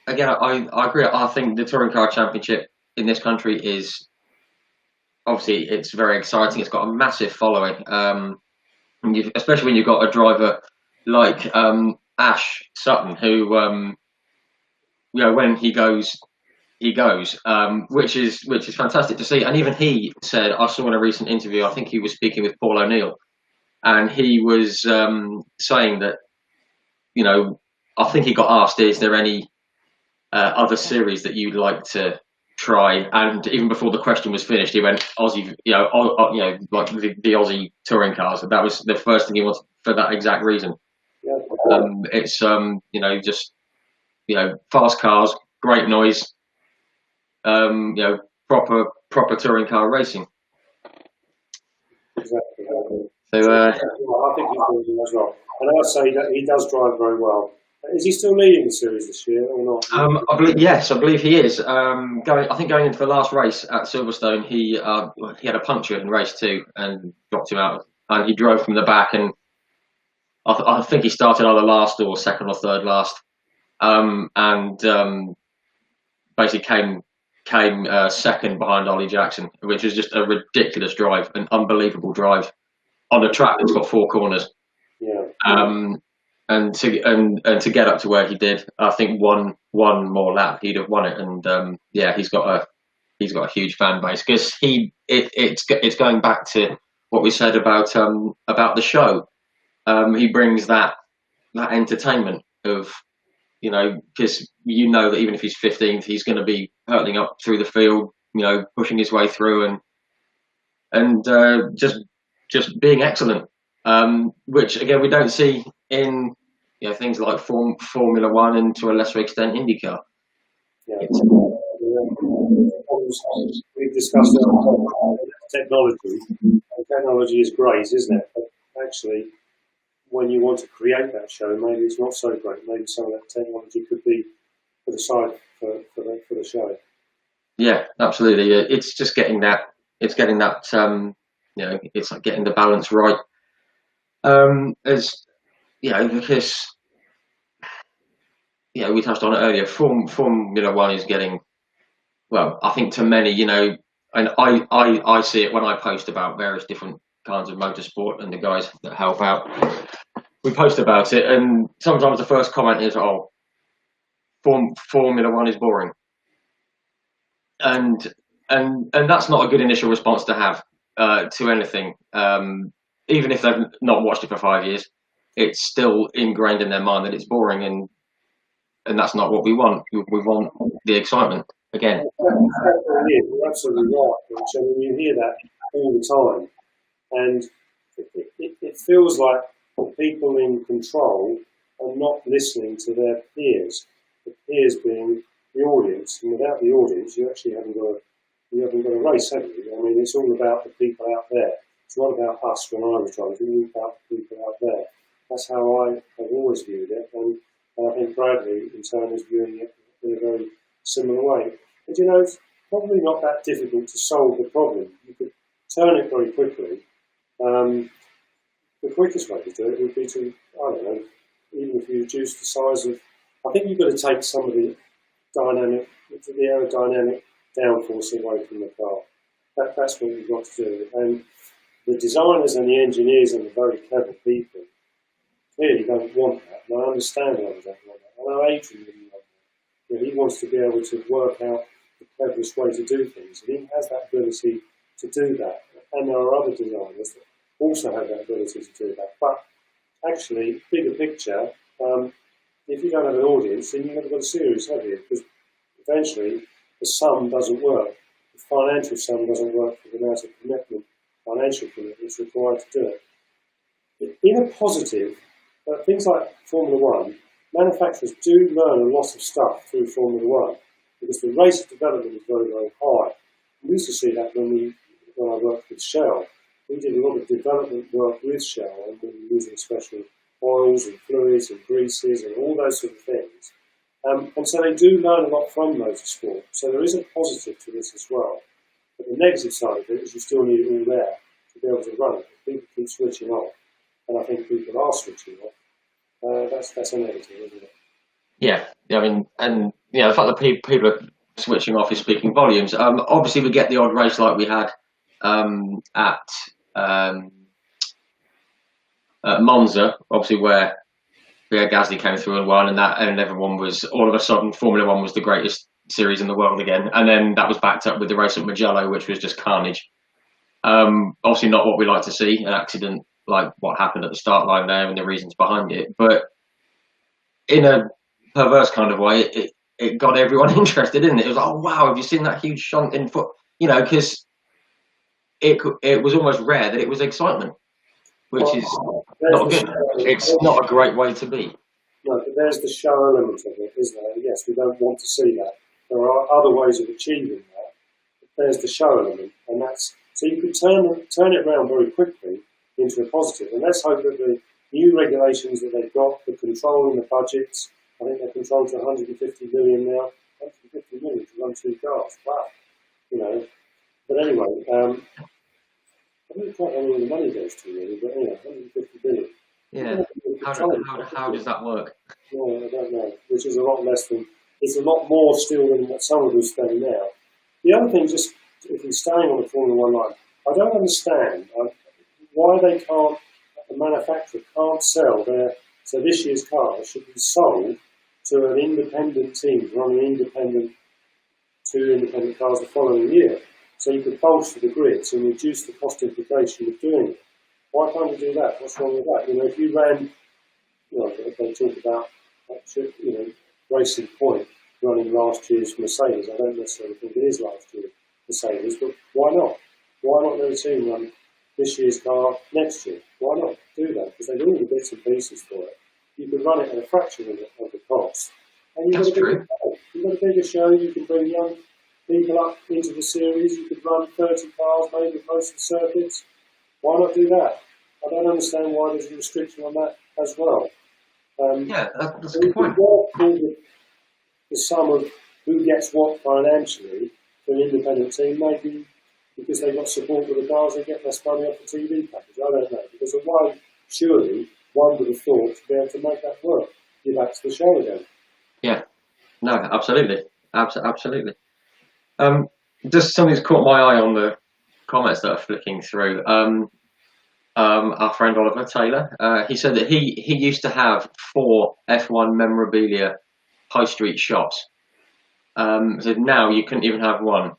again, I agree. I think the Touring Car Championship in this country is, obviously, it's very exciting. It's got a massive following, especially when you've got a driver like Ash Sutton, who, when he goes, which is fantastic to see. And even he said, I saw in a recent interview, I think he was speaking with Paul O'Neill, and he was saying that, I think he got asked, is there any other series that you'd like to try? And even before the question was finished, he went Aussie, like the Aussie touring cars. And that was the first thing he wanted for that exact reason. Yeah. It's just fast cars, great noise, proper touring car racing. Exactly. So I think he's doing it as well. And I say that he does drive very well. Is he still leading the series this year or not? I believe he is. Going into the last race at Silverstone, he had a puncture in race 2 and dropped him out, and he drove from the back, and I think he started either last or second or third last, and basically came second behind Ollie Jackson, which is just a ridiculous drive, an unbelievable drive on a track that's got 4 corners. Yeah. And to get up to where he did, I think one more lap he'd have won it. And he's got a huge fan base, because it's going back to what we said about the show. He brings that entertainment of, because that even if he's 15th, he's going to be hurtling up through the field, pushing his way through and just being excellent. Which again we don't see in things like Formula 1 and to a lesser extent IndyCar. Yeah. We've discussed technology. Technology is great, isn't it? But actually, when you want to create that show, maybe it's not so great. Maybe some of that technology could be put aside for the show. Yeah, absolutely. It's just getting that. It's getting that. It's like getting the balance right. As because we touched on it earlier. Formula One is getting, well, I think to many, and I see it when I post about various different kinds of motorsport and the guys that help out. We post about it, and sometimes the first comment is, "Oh, Formula One is boring," and that's not a good initial response to have to anything. Even if they've not watched it for 5 years, it's still ingrained in their mind that it's boring, and that's not what we want. We want the excitement again. You're absolutely right, Rich. I mean, you hear that all the time, and it feels like people in control are not listening to their peers. The peers being the audience, and without the audience, you actually haven't got a race, have you? I mean, it's all about the people out there. It's not about us when I was driving. It's about the people out there. That's how I have always viewed it, and I think Bradley, in turn, is viewing it in a very similar way. But it's probably not that difficult to solve the problem. You could turn it very quickly. The quickest way to do it would be to, I don't know, even if you reduce the size of, I think you've got to take some of the aerodynamic downforce away from the car. That's what you've got to do. And the designers and the engineers and the very clever people clearly don't want that. And I understand why they don't want that. I know Adrian didn't want that. He wants to be able to work out the cleverest way to do things. And he has that ability to do that. And there are other designers that also have that ability to do that. But actually, bigger picture, if you don't have an audience, then you haven't got a series, have you? Because eventually, the sum doesn't work. The financial sum doesn't work for the amount of commitment, financial commitment required to do it. In a positive, things like Formula One, manufacturers do learn a lot of stuff through Formula One because the rate of development is very, very high. We used to see that when I worked with Shell. We did a lot of development work with Shell, and we were using special oils and fluids and greases and all those sort of things. And so they do learn a lot from motorsport. So there is a positive to this as well. But the negative side of it is you still need it all there to be able to run it. If people keep switching off, and I think people are switching off, that's a negative, isn't it? Yeah, I mean, and the fact that people are switching off is speaking volumes. Obviously, we get the odd race like we had at Monza, obviously where Gasly came through and won, and everyone was, all of a sudden, Formula One was the greatest series in the world again. And then that was backed up with the race at Mugello, which was just carnage. Obviously not what we like to see, an accident like what happened at the start line there and the reasons behind it. But in a perverse kind of way, it got everyone interested, didn't it? It was like, oh wow, have you seen that huge shunt in foot? Because it was almost rare that it was excitement, which is not good. It's not a great way to be. No, but there's the show element of it, isn't there? Yes, we don't want to see that. There are other ways of achieving that. But there's the show element, and that's so you can turn it around very quickly into a positive. And let's hope that the new regulations that they've got, the control and the budgets, I think they're controlled to 150 million now. 150 million to run 2 cars. Wow. But anyway, I don't quite know where the money goes to really, but anyway, 150 billion. Yeah. How does that work? No, I don't know. Which is a lot less than. It's a lot more still than what some of us spend now. The other thing, just if we're staying on the Formula One line, I don't understand why they can't. The manufacturer can't sell their. So this year's car should be sold to an independent team running two independent cars the following year. So you could bolster the grids and reduce the cost implication of doing it. Why can't you do that? What's wrong with that? If you ran, if they talk about, Racing Point running last year's Mercedes, I don't necessarily think it is last year's Mercedes, but why not? Why not let a team run this year's car next year? Why not do that? Because they've got all the bits and pieces for it. You could run it at a fraction of the cost. And you've got a bigger show, you can bring young people up into the series, you could run 30 cars maybe across the circuits. Why not do that? I don't understand why there's a restriction on that as well. Yeah, that's a good point. The sum of who gets what financially for an independent team, maybe because they've got support with the cars, they get less money off the TV package. I don't know. Because why, surely, one would have thought to be able to make that work. You're back to the show again. Yeah, no, absolutely. Absolutely. Just something's caught my eye on the comments that are flicking through. Our friend Oliver Taylor, he said that he used to have 4 F1 memorabilia high street shops. So now you couldn't even have one.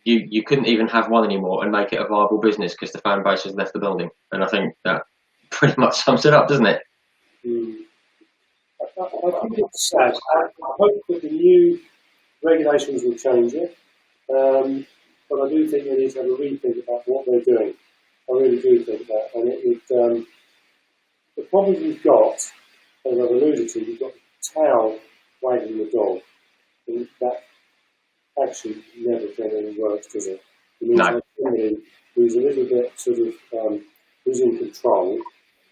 You couldn't even have one anymore and make it a viable business because the fan base has left the building. And I think that pretty much sums it up, doesn't it? I think it's sad. I hope that the new regulations will change it. But I do think they need to have a rethink about what they're doing. I really do think that. And the problem you've got, as I've alluded to, you've got the tail wagging the dog. And that actually never generally works, does it? It means that somebody who's a little bit sort of, who's in control,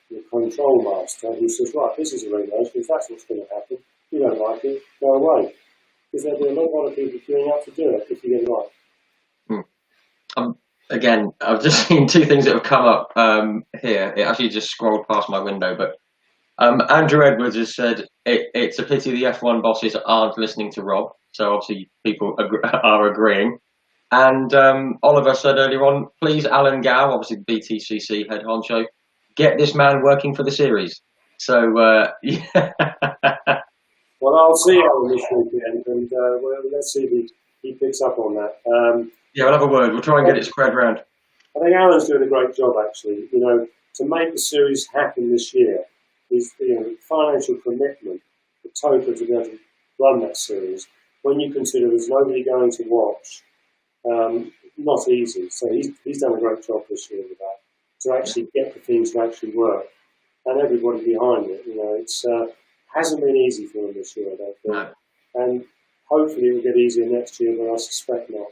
the control master, who says, right, this is a regulation, if that's what's going to happen, you don't like it, go away. Because there'll be a lot of people queuing up to do it if you get it right. Again, I've just seen 2 things that have come up here. It actually just scrolled past my window, but Andrew Edwards has said it's a pity the F1 bosses aren't listening to Rob. So obviously people are agreeing. And Oliver said earlier on, please, Alan Gow, obviously BTCC head honcho, get this man working for the series. So, yeah. Well, I'll see Alan this weekend, and let's see if he picks up on that. Yeah, we'll have a word. We'll try and get it spread around. I think Alan's doing a great job, actually. You know, to make the series happen this year is financial commitment, the total to be able to run that series. When you consider there's nobody going to watch, not easy. So he's done a great job this year with that, to actually get the things to actually work, and everybody behind it. You know, it's hasn't been easy for them this year, I don't think. No. And hopefully it will get easier next year, but I suspect not.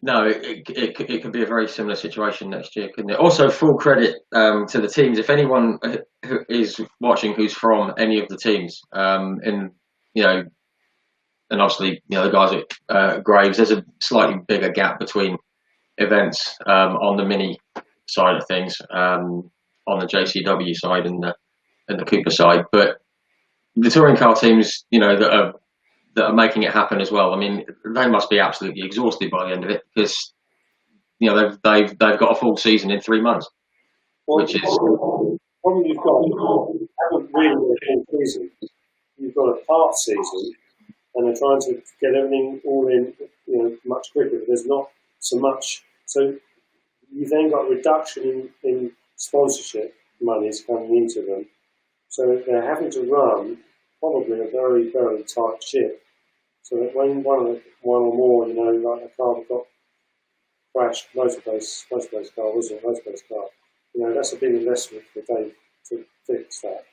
No, it could be a very similar situation next year, couldn't it? Also, full credit to the teams. If anyone who is watching who's from any of the teams, and obviously the guys at Graves, there's a slightly bigger gap between events on the Mini side of things, on the JCW side and the Cooper side, but the touring car teams, that are making it happen as well. I mean, they must be absolutely exhausted by the end of it because they've got a full season in 3 months, which is. The problem you've got, you haven't really got a full season. You've got a part season, and they're trying to get everything all in, much quicker. But there's not so much. So you've then got a reduction in sponsorship monies coming into them. So they're having to run probably a very, very tight ship. So that when one or more, like a car that got crashed, motorplace car, wasn't it? Motorplace car. That's a big investment for Dave to fix that.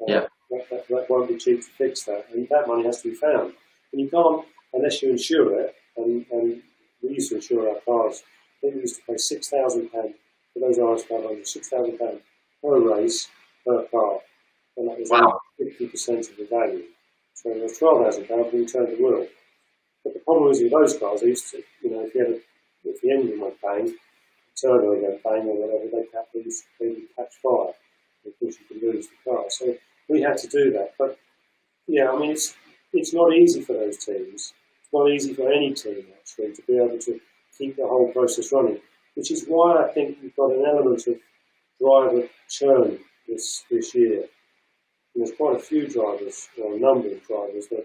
Yeah. That won't be cheap to fix that, and that money has to be found. And you can't, unless you insure it. And we used to insure our cars. I think we used to pay £6,000 for those RS500, £6,000 per race per car, and that was 50% of the value. So it was £12,000 for you turned the wheel. But the problem is with those cars, they used to, if the engine went bang, the turbo went bang or whatever, they would catch fire because you could lose the car. So we had to do that. But yeah, I mean, it's not easy for those teams. It's not easy for any team actually to be able to keep the whole process running. Which is why I think we've got an element of driver churn this year. And there's quite a few drivers, or a number of drivers that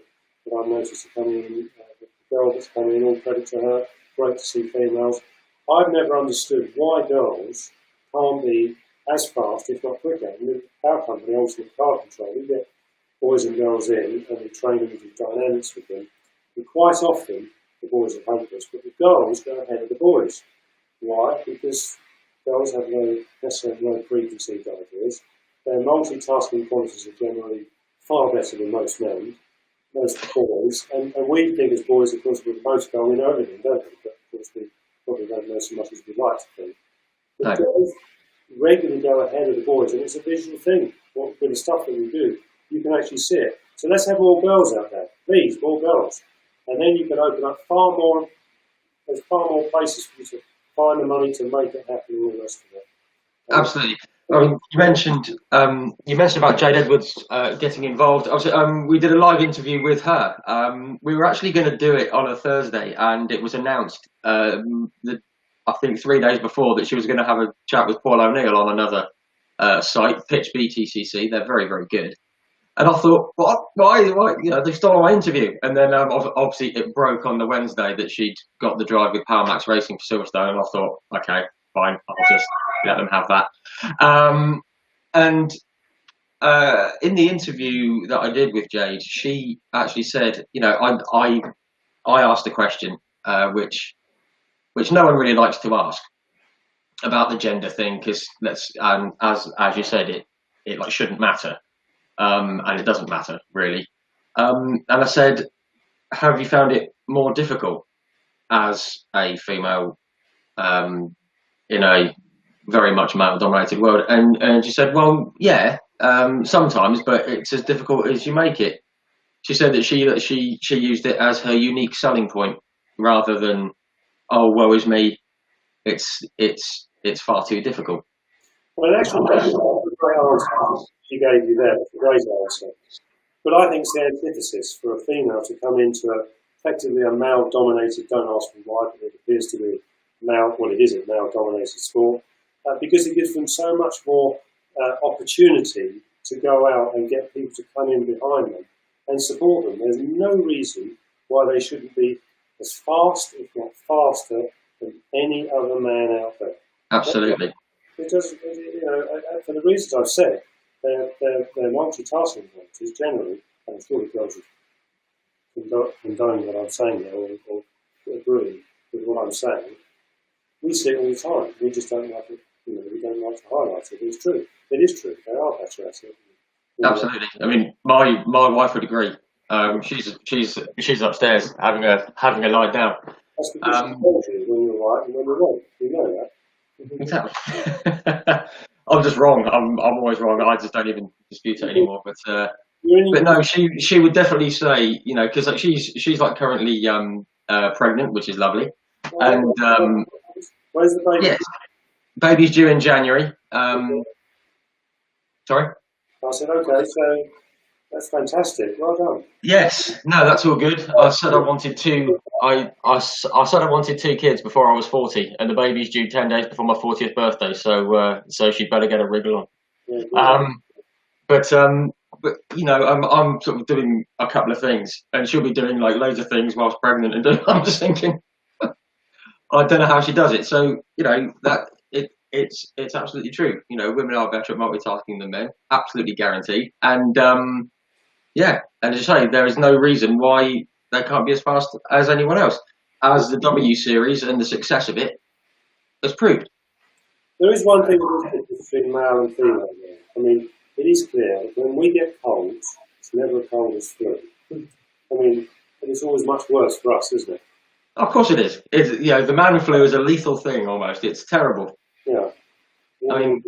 I've noticed are coming in. The girl that's coming in, all credit to her. Great to see females. I've never understood why girls can't be as fast, if not quicker. And our company, Ultimate Car Control, we get boys and girls in and we train them to do dynamics with them. And quite often, the boys are hopeless, but the girls go ahead of the boys. Why? Because girls have necessarily no preconceived ideas. Their multitasking qualities are generally far better than most men, most boys. And we think as boys, of course, with most girls, we know everything, don't we? But of course, we probably don't know so much as we'd like to think. But girls, regularly go ahead of the boys, and it's a visual thing. With the stuff that we do, you can actually see it. So let's have more girls out there, please, more girls, and then you can open up far more. There's far more places for you to find the money to make it happen, and all the rest of it. Absolutely. I mean, you mentioned about Jade Edwards getting involved. Obviously, we did a live interview with her. We were actually going to do it on a Thursday, and it was announced that I think 3 days before that she was going to have a chat with Paul O'Neill on another site, Pitch BTCC. They're very, very good. And I thought, what? Why? You know, they stole my interview. And then obviously it broke on the Wednesday that she'd got the drive with Power Max Racing for Silverstone. And I thought, okay, fine, I'll just let them have that. And in the interview that I did with Jade, she actually said, you know, I asked a question which no one really likes to ask about the gender thing, because as you said, it like shouldn't matter. And it doesn't matter really. And I said, have you found it more difficult as a female in a very much male-dominated world? And she said, well, yeah, sometimes, but it's as difficult as you make it. She said that she used it as her unique selling point rather than, oh, woe is me, it's far too difficult. Well, actually, that's a great answer she gave you there. It's a great answer. But I think it's the antithesis for a female to come into effectively a male-dominated, don't ask me why, but it appears to be it is a male-dominated sport, because it gives them so much more opportunity to go out and get people to come in behind them and support them. There's no reason why they shouldn't be as fast, if not faster, than any other man out there. Absolutely. It does, you know, for the reasons I've said, they're multitasking abilities generally, and I'm sure the girls would condone what I'm saying there, or agree with what I'm saying. We see it all the time. We just don't like it. You know, we don't like to highlight it. It's true. It is true. They are better at it. Absolutely. I mean, my wife would agree. She's upstairs having a lie down. That's because she told you when you're right and when you're wrong. You know that. Exactly. I'm just wrong. I'm always wrong. I just don't even dispute it anymore. But no, she would definitely say, you know, because like she's like currently pregnant, which is lovely. And where's the baby? Yes, baby's due in January. Sorry. I said okay. So that's fantastic. Well done. Yes. No, that's all good. I said I wanted two. I said I wanted 2 kids before I was 40, and the baby's due 10 days before my 40th birthday. So she'd better get a wriggle on. Yeah, but you know, I'm sort of doing a couple of things, and she'll be doing like loads of things whilst pregnant, and I'm just thinking, I don't know how she does it. So you know that it's absolutely true. You know, women are better at multitasking than men, absolutely guaranteed. And yeah, and as I say, there is no reason why they can't be as fast as anyone else, as the W Series and the success of it has proved. There is one thing between male and female there. I mean, it is clear that when we get colds, it's never a cold as flu. I mean, it's always much worse for us, isn't it? Of course it is. It's, you know, the man flu is a lethal thing almost. It's terrible. Yeah. I mean,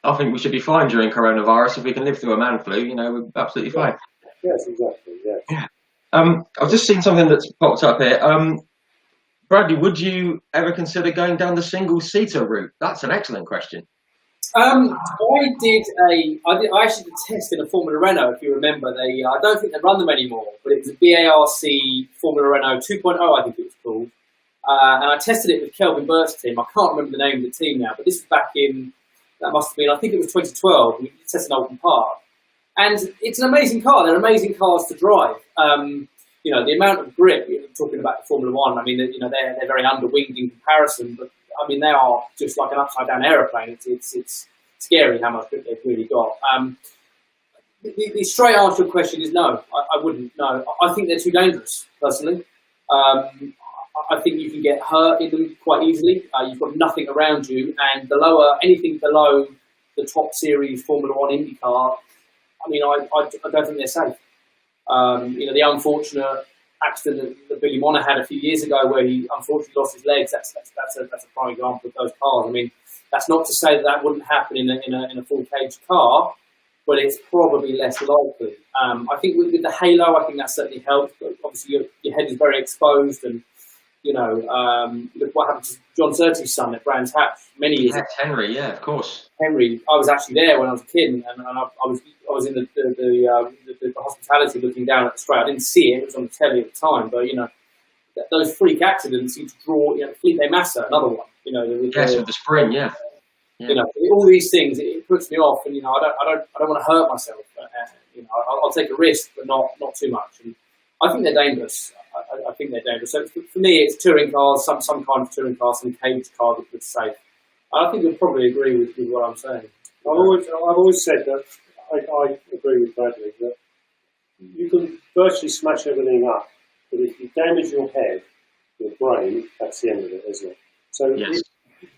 I think we should be fine during coronavirus if we can live through a man flu. You know, we're absolutely fine. Yes, exactly. Yes. Yeah. I've just seen something that's popped up here. Bradley, would you ever consider going down the single-seater route? That's an excellent question. I actually did a test in a Formula Renault, if you remember. I don't think they run them anymore, but it was a BARC Formula Renault 2.0, I think it was called. And I tested it with Kelvin Burt's team. I can't remember the name of the team now, but this was back in, that must have been, I think it was 2012. We tested in Oulton Park. And it's an amazing car. They're amazing cars to drive. You know, the amount of grip, you're talking about Formula One, I mean, you know, they're very underwinged in comparison, but I mean, they are just like an upside-down aeroplane. It's scary how much grip they've really got. The straight answer to the question is no. I wouldn't. No, I think they're too dangerous, personally. I think you can get hurt in them quite easily. You've got nothing around you, and anything below the top series Formula One IndyCar, I mean, I don't think they're safe. You know, the unfortunate accident that Billy Monaghan had a few years ago, where he unfortunately lost his legs. That's a prime example of those cars. I mean, That's not to say that that wouldn't happen in a full cage car, but it's probably less likely. I think with the halo, I think that certainly helps. But obviously, your head is very exposed, and look what happened to John Surtees' son at Brands Hatch many years ago. Henry, yeah, of course. Henry, I was actually there when I was a kid, and I was in the hospitality looking down at the straight. I didn't see it; it was on the telly at the time. But those freak accidents seem to draw. Felipe Massa, another one. With the spring, yeah. All these things, it puts me off, and I don't want to hurt myself. I'll take a risk, but not too much. And I think they're dangerous. I think they're dangerous. So for me, it's touring cars, some kind of touring car, some cage car that's safe. I think you'll probably agree with what I'm saying. I've always said that I agree with Bradley that you can virtually smash everything up, but if you damage your head, your brain, that's the end of it, isn't it? So yes.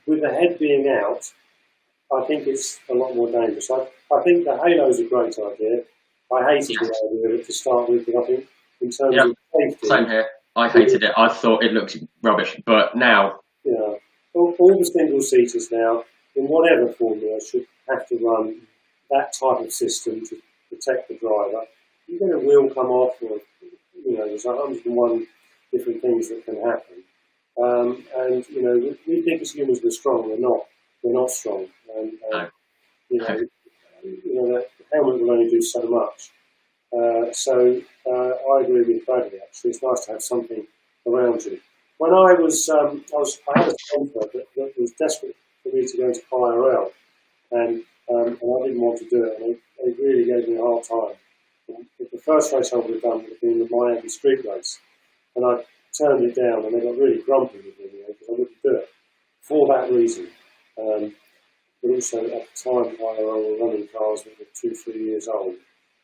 With the head being out, I think it's a lot more dangerous. I think the halo is a great idea. I hated the idea of it to start with, but I think in terms of safety... Same here. I hated it. I thought it looked rubbish, but now... Yeah. All the single-seaters now, in whatever formula, should have to run that type of system to protect the driver. You get a wheel come off, or there's 101 different things that can happen. And we think as humans we're strong. We're not strong. And the helmet will only do so much. So I agree with Bradley. Actually, it's nice to have something around you. When I had a sponsor that was desperate for me to go into IRL, and I didn't want to do it, and they really gave me a hard time. The first race I would have done would have been the Miami Street Race, and I turned it down, and they got really grumpy with me because I wouldn't do it for that reason. But also at the time, IRL were running cars that were 2-3 years old,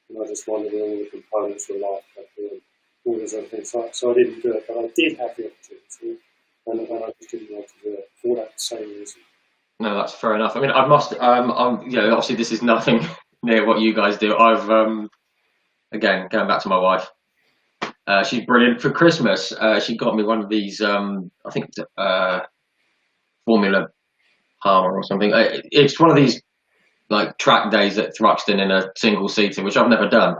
and I just wondered when all the components were like and all those other things. So I didn't do it, but I did have the opportunity, and I just didn't want to do it for that same reason. No, that's fair enough. I mean, I must. Obviously, this is nothing near what you guys do. I've again going back to my wife. She's brilliant. For Christmas, she got me one of these. I think it's Formula Palmer or something. It's one of these like track days at Thruxton in a single seater, which I've never done.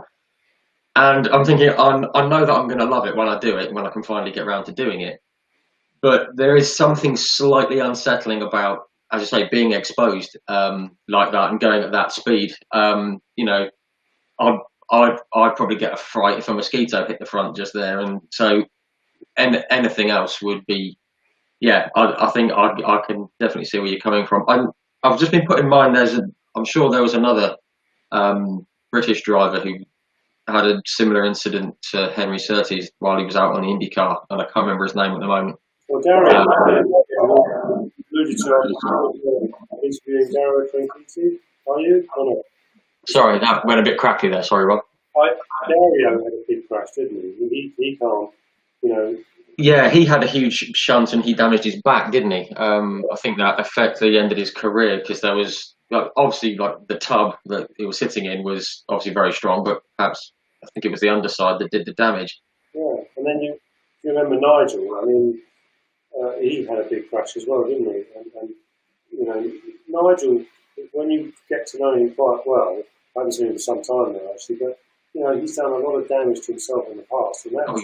And I'm thinking, I know that I'm going to love it when I do it, when I can finally get around to doing it. But there is something slightly unsettling about, as you say, being exposed like that and going at that speed. I'd probably get a fright if a mosquito hit the front just there. And so anything else would be, I think I can definitely see where you're coming from. I've just been put in mind, I'm sure there was another British driver who had a similar incident to Henry Surtees while he was out on the IndyCar, and I can't remember his name at the moment. Well, Dario alluded to interviewing Dario Tranquility. Are you? Or not? Sorry, that went a bit crackly there. Sorry, Rob. Dario had a big crash, didn't he? He can't, Yeah, he had a huge shunt and he damaged his back, didn't he? I think that affected the end of his career because there was obviously the tub that he was sitting in was obviously very strong, but perhaps I think it was the underside that did the damage. Yeah, and then you remember Nigel. I mean, he had a big crash as well, didn't he? And Nigel, when you get to know him quite well, I haven't seen him for some time now actually, but he's done a lot of damage to himself in the past, and that was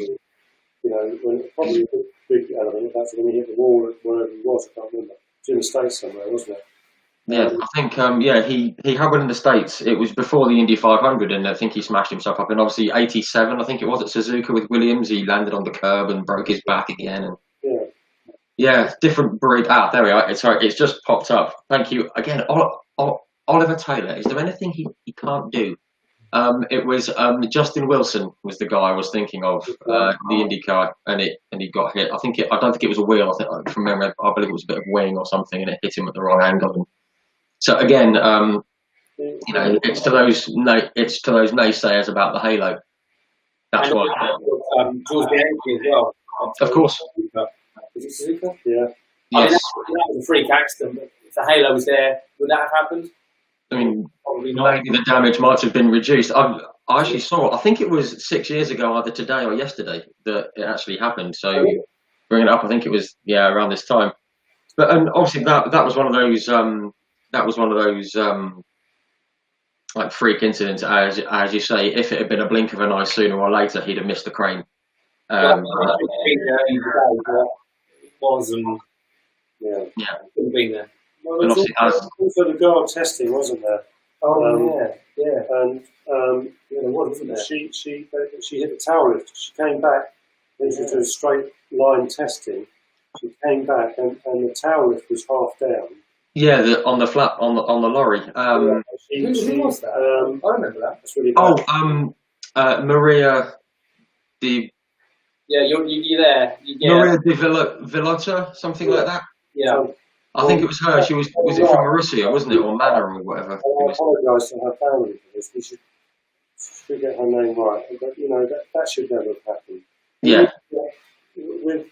when probably a big element of that's when he hit the wall wherever he was. I can't remember. It was in the States somewhere, wasn't it? Yeah, I think he had one in the States. It was before the Indy 500, and I think he smashed himself up. And obviously 87, I think it was at Suzuka with Williams. He landed on the curb and broke his back again. And different breed. There we are. It's just popped up. Thank you again, Oliver Taylor. Is there anything he can't do? It was Justin Wilson was the guy I was thinking of, the IndyCar, and he got hit. I don't think it was a wheel. From memory, I believe it was a bit of wing or something, and it hit him at the wrong angle. And so again, it's to those naysayers about the halo. That's why. George Bianchi as well. Of course. Is it Suzuka? Yeah. Yes. That was a freak accident. But if the halo was there, would that have happened? I mean, probably not. Maybe the damage might have been reduced. I actually saw, I think it was 6 years ago, either today or yesterday, that it actually happened. So bringing it up, I think it was, around this time. But and obviously that was one of those like freak incidents, as you say. If it had been a blink of an eye sooner or later, he'd have missed the crane. Well, it wasn't. Yeah. Couldn't have been there. Well, there was also the guard testing, wasn't there? Yeah. And she hit the tower lift. She came back. Then she did a straight line testing. She came back, and the tower lift was half down. Yeah, on the lorry. Who was that? I remember that. That's really bad. Maria Yeah, you're there. Maria de Villota, something like that. Yeah. I think it was her. She was it from Marussia, wasn't it, or Manor or whatever? I apologise to her family for this. We should get her name right. But that should never have happened. Yeah. When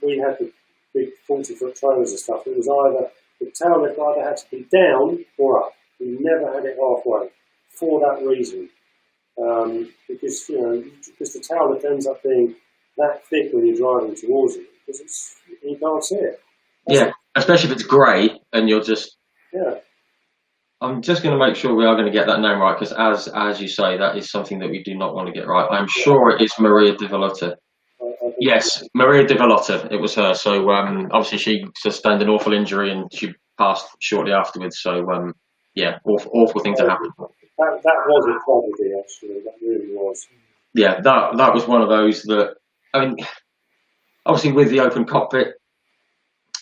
we had the big 40-foot trailers and stuff, it was either the tail lift either had to be down or up. We never had it halfway for that reason. Because the tail lift ends up being that thick when you're driving towards it, because you can't see it. Especially if it's grey and you're just. Yeah. I'm just going to make sure we are going to get that name right, because as you say, that is something that we do not want to get right. I'm sure it is Maria de Villota. Yes, Maria de Villota. It was her. So obviously she sustained an awful injury and she passed shortly afterwards. So awful thing to happen. That was a tragedy, actually. That really was. Yeah, that was one of those that. I mean, obviously with the open cockpit,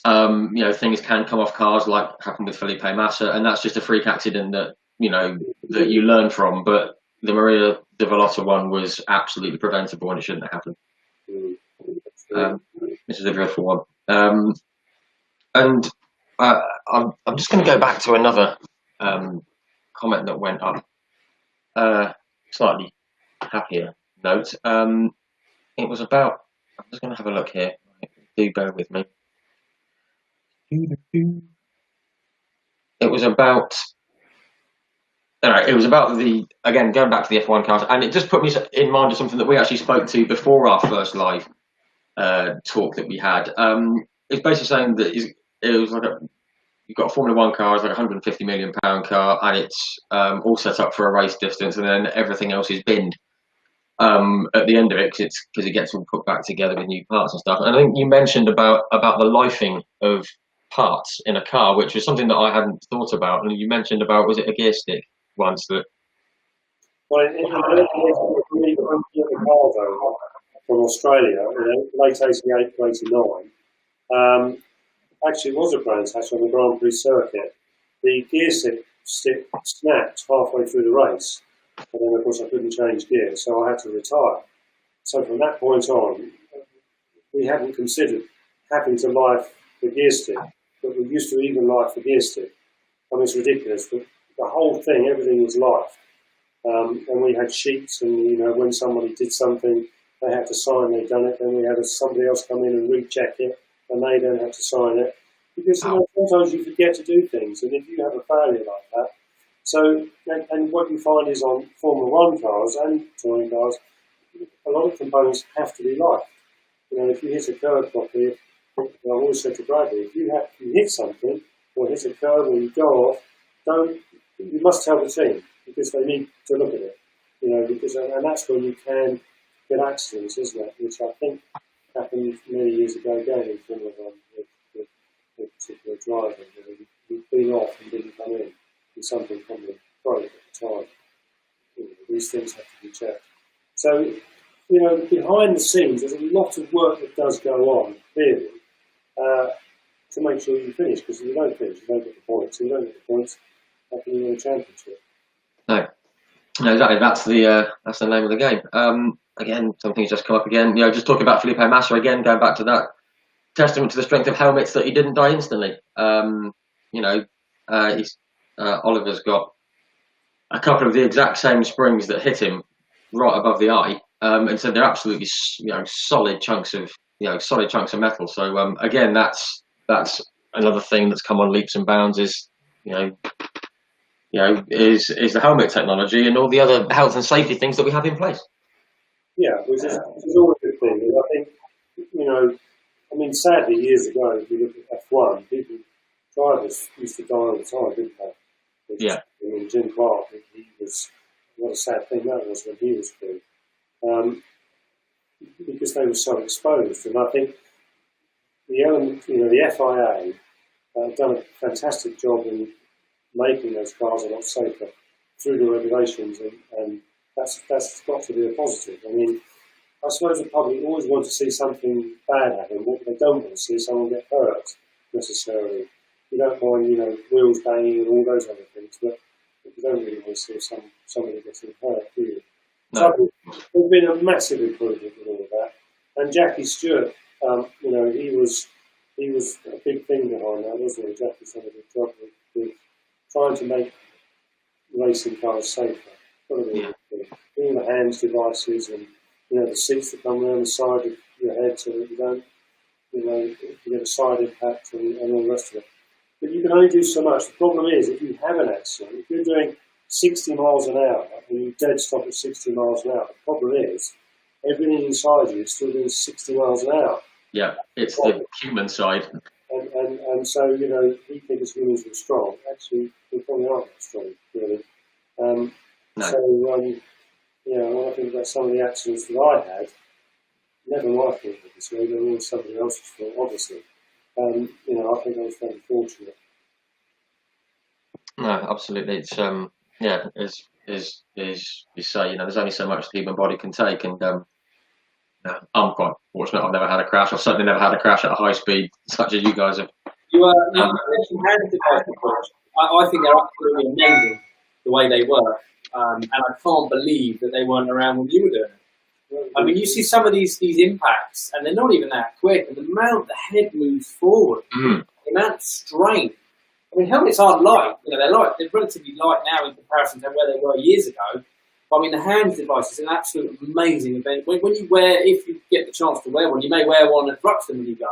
things can come off cars, like happened with Felipe Massa, and that's just a freak accident that you learn from. But the Maria de Villota one was absolutely preventable, and it shouldn't have happened. This is a dreadful one. And I'm just going to go back to another comment that went up. Slightly happier note. It was about. I'm just going to have a look here. Do bear with me. It was about. Anyway, it was about going back to the F1 cars, and it just put me in mind of something that we actually spoke to before our first live talk that we had. It's basically saying that it was like you've got a Formula One car, it's like a £150 million car, and it's all set up for a race distance, and then everything else is binned at the end of it because it gets all put back together with new parts and stuff. And I think you mentioned about the lifing of parts in a car, which was something that I hadn't thought about. And you mentioned about, was it a gear stick once that? Well, in the Carvo from Australia, late 88 to 89, actually it was a Brands Hatch on the Grand Prix circuit. The gear stick snapped halfway through the race, and then of course I couldn't change gear, so I had to retire. So from that point on, we hadn't considered having to life the gear stick, but we used to even life the gear stick. I mean, it's ridiculous, but the whole thing, everything was lifed. And we had sheets, and when somebody did something, they had to sign they'd done it, then we had somebody else come in and recheck it, and they then had to sign it. Because sometimes you forget to do things, and if you have a failure like that, so, and what you find is on Formula One cars and touring cars, a lot of components have to be lifed. If you hit a curb properly, I've always said to Bradley, if you hit something, or hit a curb, or you go off, you must tell the team, because they need to look at it. And that's when you can get accidents, isn't it? Which I think happened many years ago again in Formula One with a particular driver. He'd been off and didn't come in, and something probably broke at the time. These things have to be checked. So, behind the scenes, there's a lot of work that does go on, really, to make sure you finish. Because if you don't finish, you don't get the points. If you don't get the points, how can you win a championship? No, exactly. That's the name of the game. Again, something's just come up again. Just talking about Felipe Massa again, going back to that, testament to the strength of helmets that he didn't die instantly. Oliver's got a couple of the exact same springs that hit him right above the eye, and so they're absolutely solid chunks of metal. So again, that's another thing that's come on leaps and bounds is the helmet technology and all the other health and safety things that we have in place. Yeah, which is always a good thing. And I think I mean, sadly, years ago, if you look at F1, drivers used to die all the time, didn't they? Yeah. I mean, Jim Clark, he was, what a sad thing that was when he was free. Because they were so exposed. And I think the FIA have done a fantastic job in making those cars a lot safer through the regulations, and that's got to be a positive. I mean, I suppose the public always want to see something bad happen. What they don't want to see is someone get hurt necessarily. You don't mind, wheels banging and all those other things, but you don't really want to see somebody getting hurt, do you? No. So there's been a massive improvement with all of that. And Jackie Stewart, he was a big thing behind that, wasn't he? Jackie's done a good job with trying to make racing cars safer. All the hands devices and the seats that come around the side of your head so that you don't, you get a side impact and all the rest of it. But you can only do so much. The problem is, if you have an accident, if you're doing 60 miles an hour and you dead stop at 60 miles an hour, the problem is everything inside you is still doing 60 miles an hour. Yeah, it's the human side. And so, we think as humans we're strong. Actually, we probably aren't that strong, really. No. So, when I think about some of the accidents that I had, never my fault, obviously, they were all somebody else's fault, obviously. I think I was very fortunate. No, absolutely. It's as you say, there's only so much the human body can take, and I'm quite fortunate. I've never had a crash. I've certainly never had a crash at a high speed such as you guys have. You mentioned hand devices. I think they're absolutely amazing the way they work, and I can't believe that they weren't around when you were doing it. I mean, you see some of these impacts, and they're not even that quick, and the amount the head moves forward, the amount of strain. I mean, helmets are light. They're relatively light now in comparison to where they were years ago. But I mean, the hand device is an absolute amazing event. When you wear, if you get the chance to wear one, you may wear one at Thruxton when you go.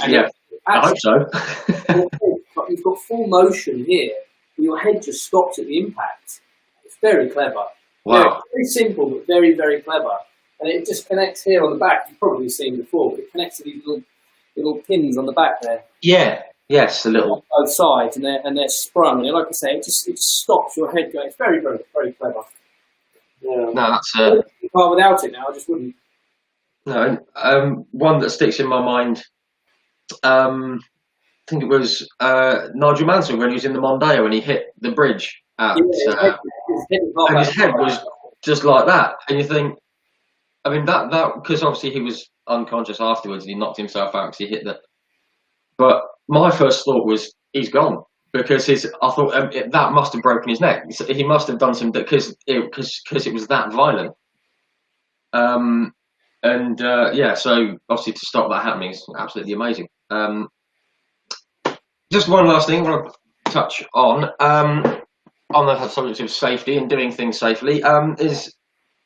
And yeah, I hope so. You've got full motion here. Your head just stops at the impact. It's very clever. Wow. Very simple, but very, very clever. And it just connects here on the back. You've probably seen before, but it connects to these little pins on the back there. Yeah. Yes, a little. On both sides, and they're sprung. And like I say, it just stops your head going. It's very, very, very clever. Yeah. No, that's without it now, I just wouldn't. No, one that sticks in my mind. I think it was Nigel Mansell when he was in the Mondeo and he hit the bridge. And his head was just like that, and you think, I mean, that because obviously he was unconscious afterwards and he knocked himself out because he hit the. But my first thought was he's gone because I thought that must have broken his neck. He must have done some because it was that violent. So obviously to stop that happening is absolutely amazing. Just one last thing I want to touch on the subject of safety and doing things safely is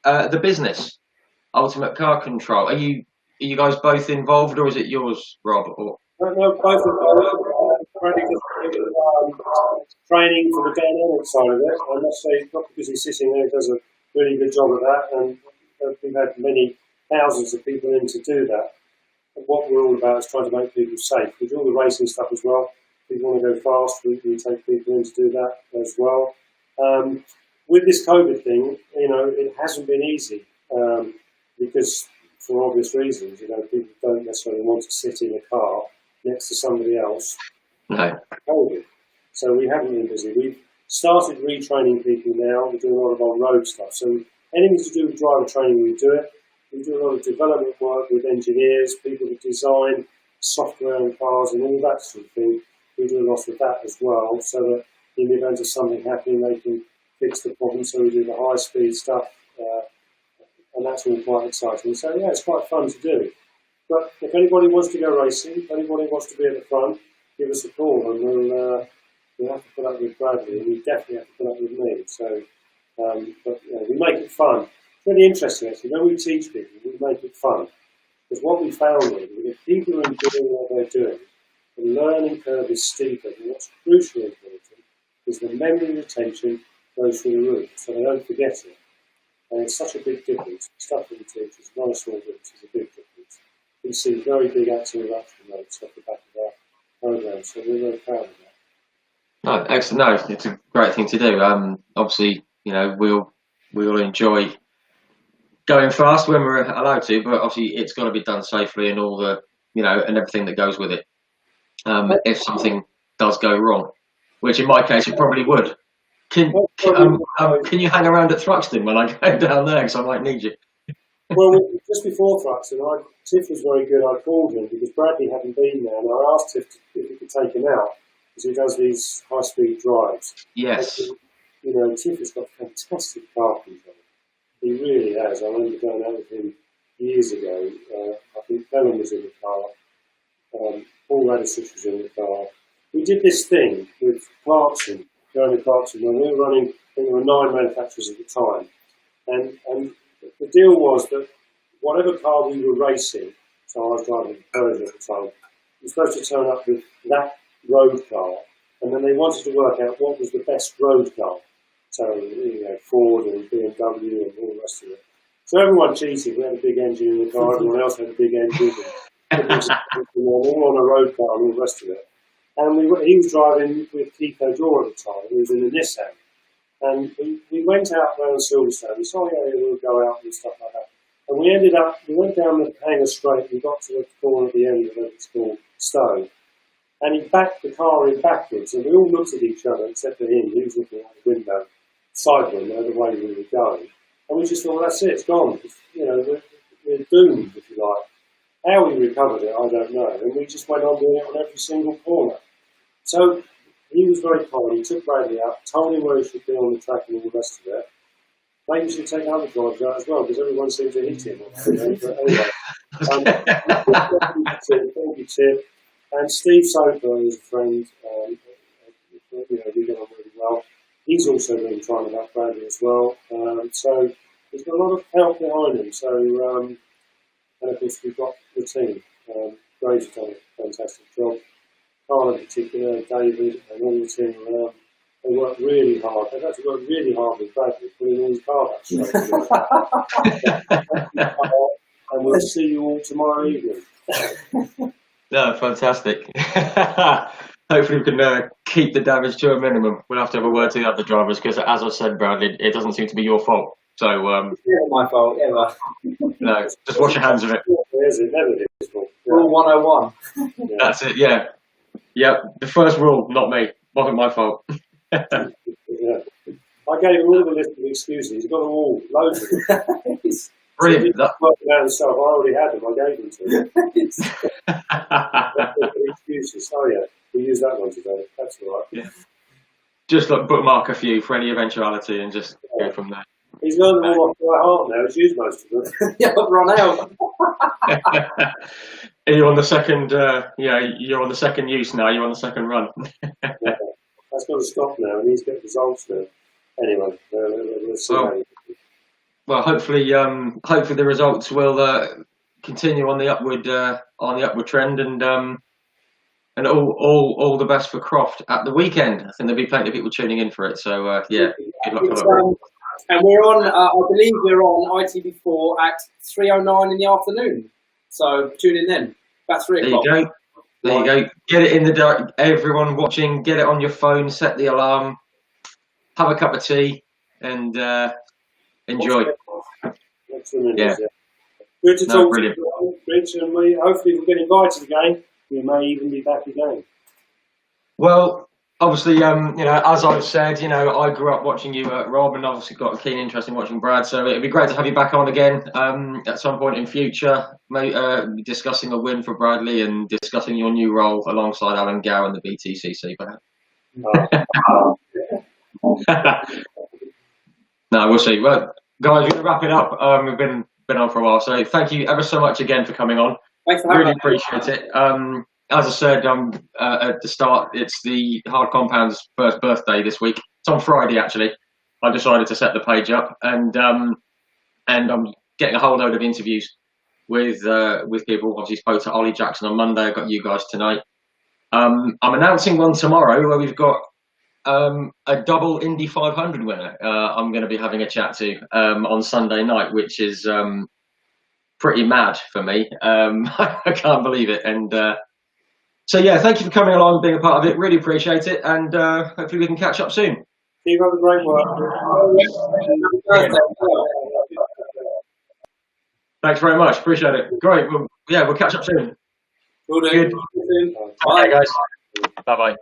the business, Ultimate Car Control. Are you guys both involved, or is it yours, Rob? Or? No, both of training for the dynamic side of it. I must say, not because he's sitting there, he does a really good job of that, and we've had many thousands of people in to do that. And what we're all about is trying to make people safe. We do all the racing stuff as well. If we want to go fast, we take people in to do that as well. With this COVID thing, it hasn't been easy because, for obvious reasons, people don't necessarily want to sit in a car next to somebody else. No. COVID. So we haven't been busy. We've started retraining people now. We're doing a lot of on-road stuff. So anything to do with driver training, we do it. We do a lot of development work with engineers, people that design software and cars and all that sort of thing. We do a lot of that as well, so that in the event of something happening, they can fix the problem. So we do the high-speed stuff, and that's all quite exciting. So yeah, it's quite fun to do. But if anybody wants to go racing, if anybody wants to be at the front, give us a call, and we'll have to put up with Bradley, and we definitely have to put up with me. So, we make it fun. It's really interesting, actually. When we teach people, we make it fun. Because what we found is that if people are enjoying what they're doing, the learning curve is steeper. And what's crucially important is the memory retention goes through the roof, so they don't forget it. And it's such a big difference. The stuff that we teach is not a small difference, it's a big difference. we see very big accident reduction rates off the back of our program. So we're very proud of that. No, excellent. No, it's a great thing to do. Obviously, we'll enjoy going fast when we're allowed to, but obviously it's got to be done safely and all the, and everything that goes with it. If something does go wrong, which in my case it probably would. Can you hang around at Thruxton when I go down there, because I might need you? Well, just before Thruxton, Tiff was very good. I called him because Bradley hadn't been there, and I asked Tiff if he could take him out, because he does these high-speed drives. Yes. Tiff has got fantastic car control. He really has. I remember going out with him years ago. I think Helen was in the car. Paul Radisich was in the car. We did this thing with Clarkson, Jeremy Clarkson, when we were running, I think there were 9 manufacturers at the time. And the deal was that whatever car we were racing, so I was driving a Persian at the time, you were supposed to turn up with that road car, and then they wanted to work out what was the best road car. So, Ford and BMW and all the rest of it. So everyone cheated. We had a big engine in the car, everyone else had a big engine, and all on a road car and all the rest of it. And he was driving with Keith O'Dwyer at the time, who was in a Nissan. And we went out around Silverstone. We said, we'll go out and stuff like that. And we went down the Hanger Straight, we got to the corner at the end of it, it's called Stowe. And he backed the car in backwards, and we all looked at each other, except for him. He was looking out the window, side window, the way we were going. And we just thought, well, that's it, it's gone. We're doomed, if you like. How we recovered it, I don't know. And we just went on doing it on every single corner. So he was very kind. He took Bradley out, told him where he should be on the track and all the rest of it. Maybe we should take other drivers out as well, because everyone seemed to hit him. But anyway, thank you, Tim. And Steve Soper is a friend. We get on really well. He's also been trying to help Bradley as well. So he's got a lot of help behind him. So, and of course, we've got the team. Graves has done a fantastic job. Carl in particular, David, and all the team around. They work really hard. They've had to work really hard with Bradley, putting all his car back straight. And we'll see you all tomorrow evening. No, fantastic. Hopefully we can keep the damage to a minimum. We'll have to have a word to the other drivers, because as I said, Bradley, it doesn't seem to be your fault. So my fault, ever. No, just wash your hands of it. Is it never his fault? Rule 101. Yeah. That's it, yeah. Yep, the first rule, not me. Wasn't my fault. Yeah. I gave him all the list of excuses. He's got them all, loads of them. Brilliant. So working out himself. I already had them. I gave them to him. Excuses. Oh yeah, we use that one today. That's all right. Yeah. Just like bookmark a few for any eventuality and just go from there. He's learned them all off by heart now. He's used most of them. Yeah, but run out. You're on the second. You're on the second use now. You're on the second run. Yeah. That's got to stop now. He needs to get results now. Anyway, let's see. Well, hopefully the results will continue on the upward trend, and all the best for Croft at the weekend. I think there'll be plenty of people tuning in for it. So good luck. And we're on. I believe we're on ITV4 at 3:09 in the afternoon. So tune in then. About 3 o'clock. There you go. There you go. Get it in the dark. Everyone watching, get it on your phone. Set the alarm. Have a cup of tea and enjoy. Yeah. Good to talk to you, Rich, and hopefully we'll get invited again. We may even be back again. Well, obviously, as I've said, I grew up watching you at Robb, and obviously got a keen interest in watching Brad. So it'd be great to have you back on again at some point in future, discussing a win for Bradley and discussing your new role alongside Alan Gow and the BTCC. No, we'll see. Well, guys, we're going to wrap it up. We've been on for a while, so thank you ever so much again for coming on. Thanks for having me. Really appreciate it. As I said at the start, it's the Hard Compound's first birthday this week. It's on Friday, actually. I decided to set the page up, and I'm getting a whole load of interviews with people. Obviously, spoke to Ollie Jackson on Monday. I got you guys tonight. I'm announcing one tomorrow where we've got a double Indy 500 winner. I'm going to be having a chat to on Sunday night, which is pretty mad for me. I can't believe it. And so yeah, thank you for coming along and being a part of it. Really appreciate it, and hopefully we can catch up soon. Keep up the great work. Thanks very much. Appreciate it. Great. Well, yeah, we'll catch up soon. Will do. Good. Bye, guys. Bye bye.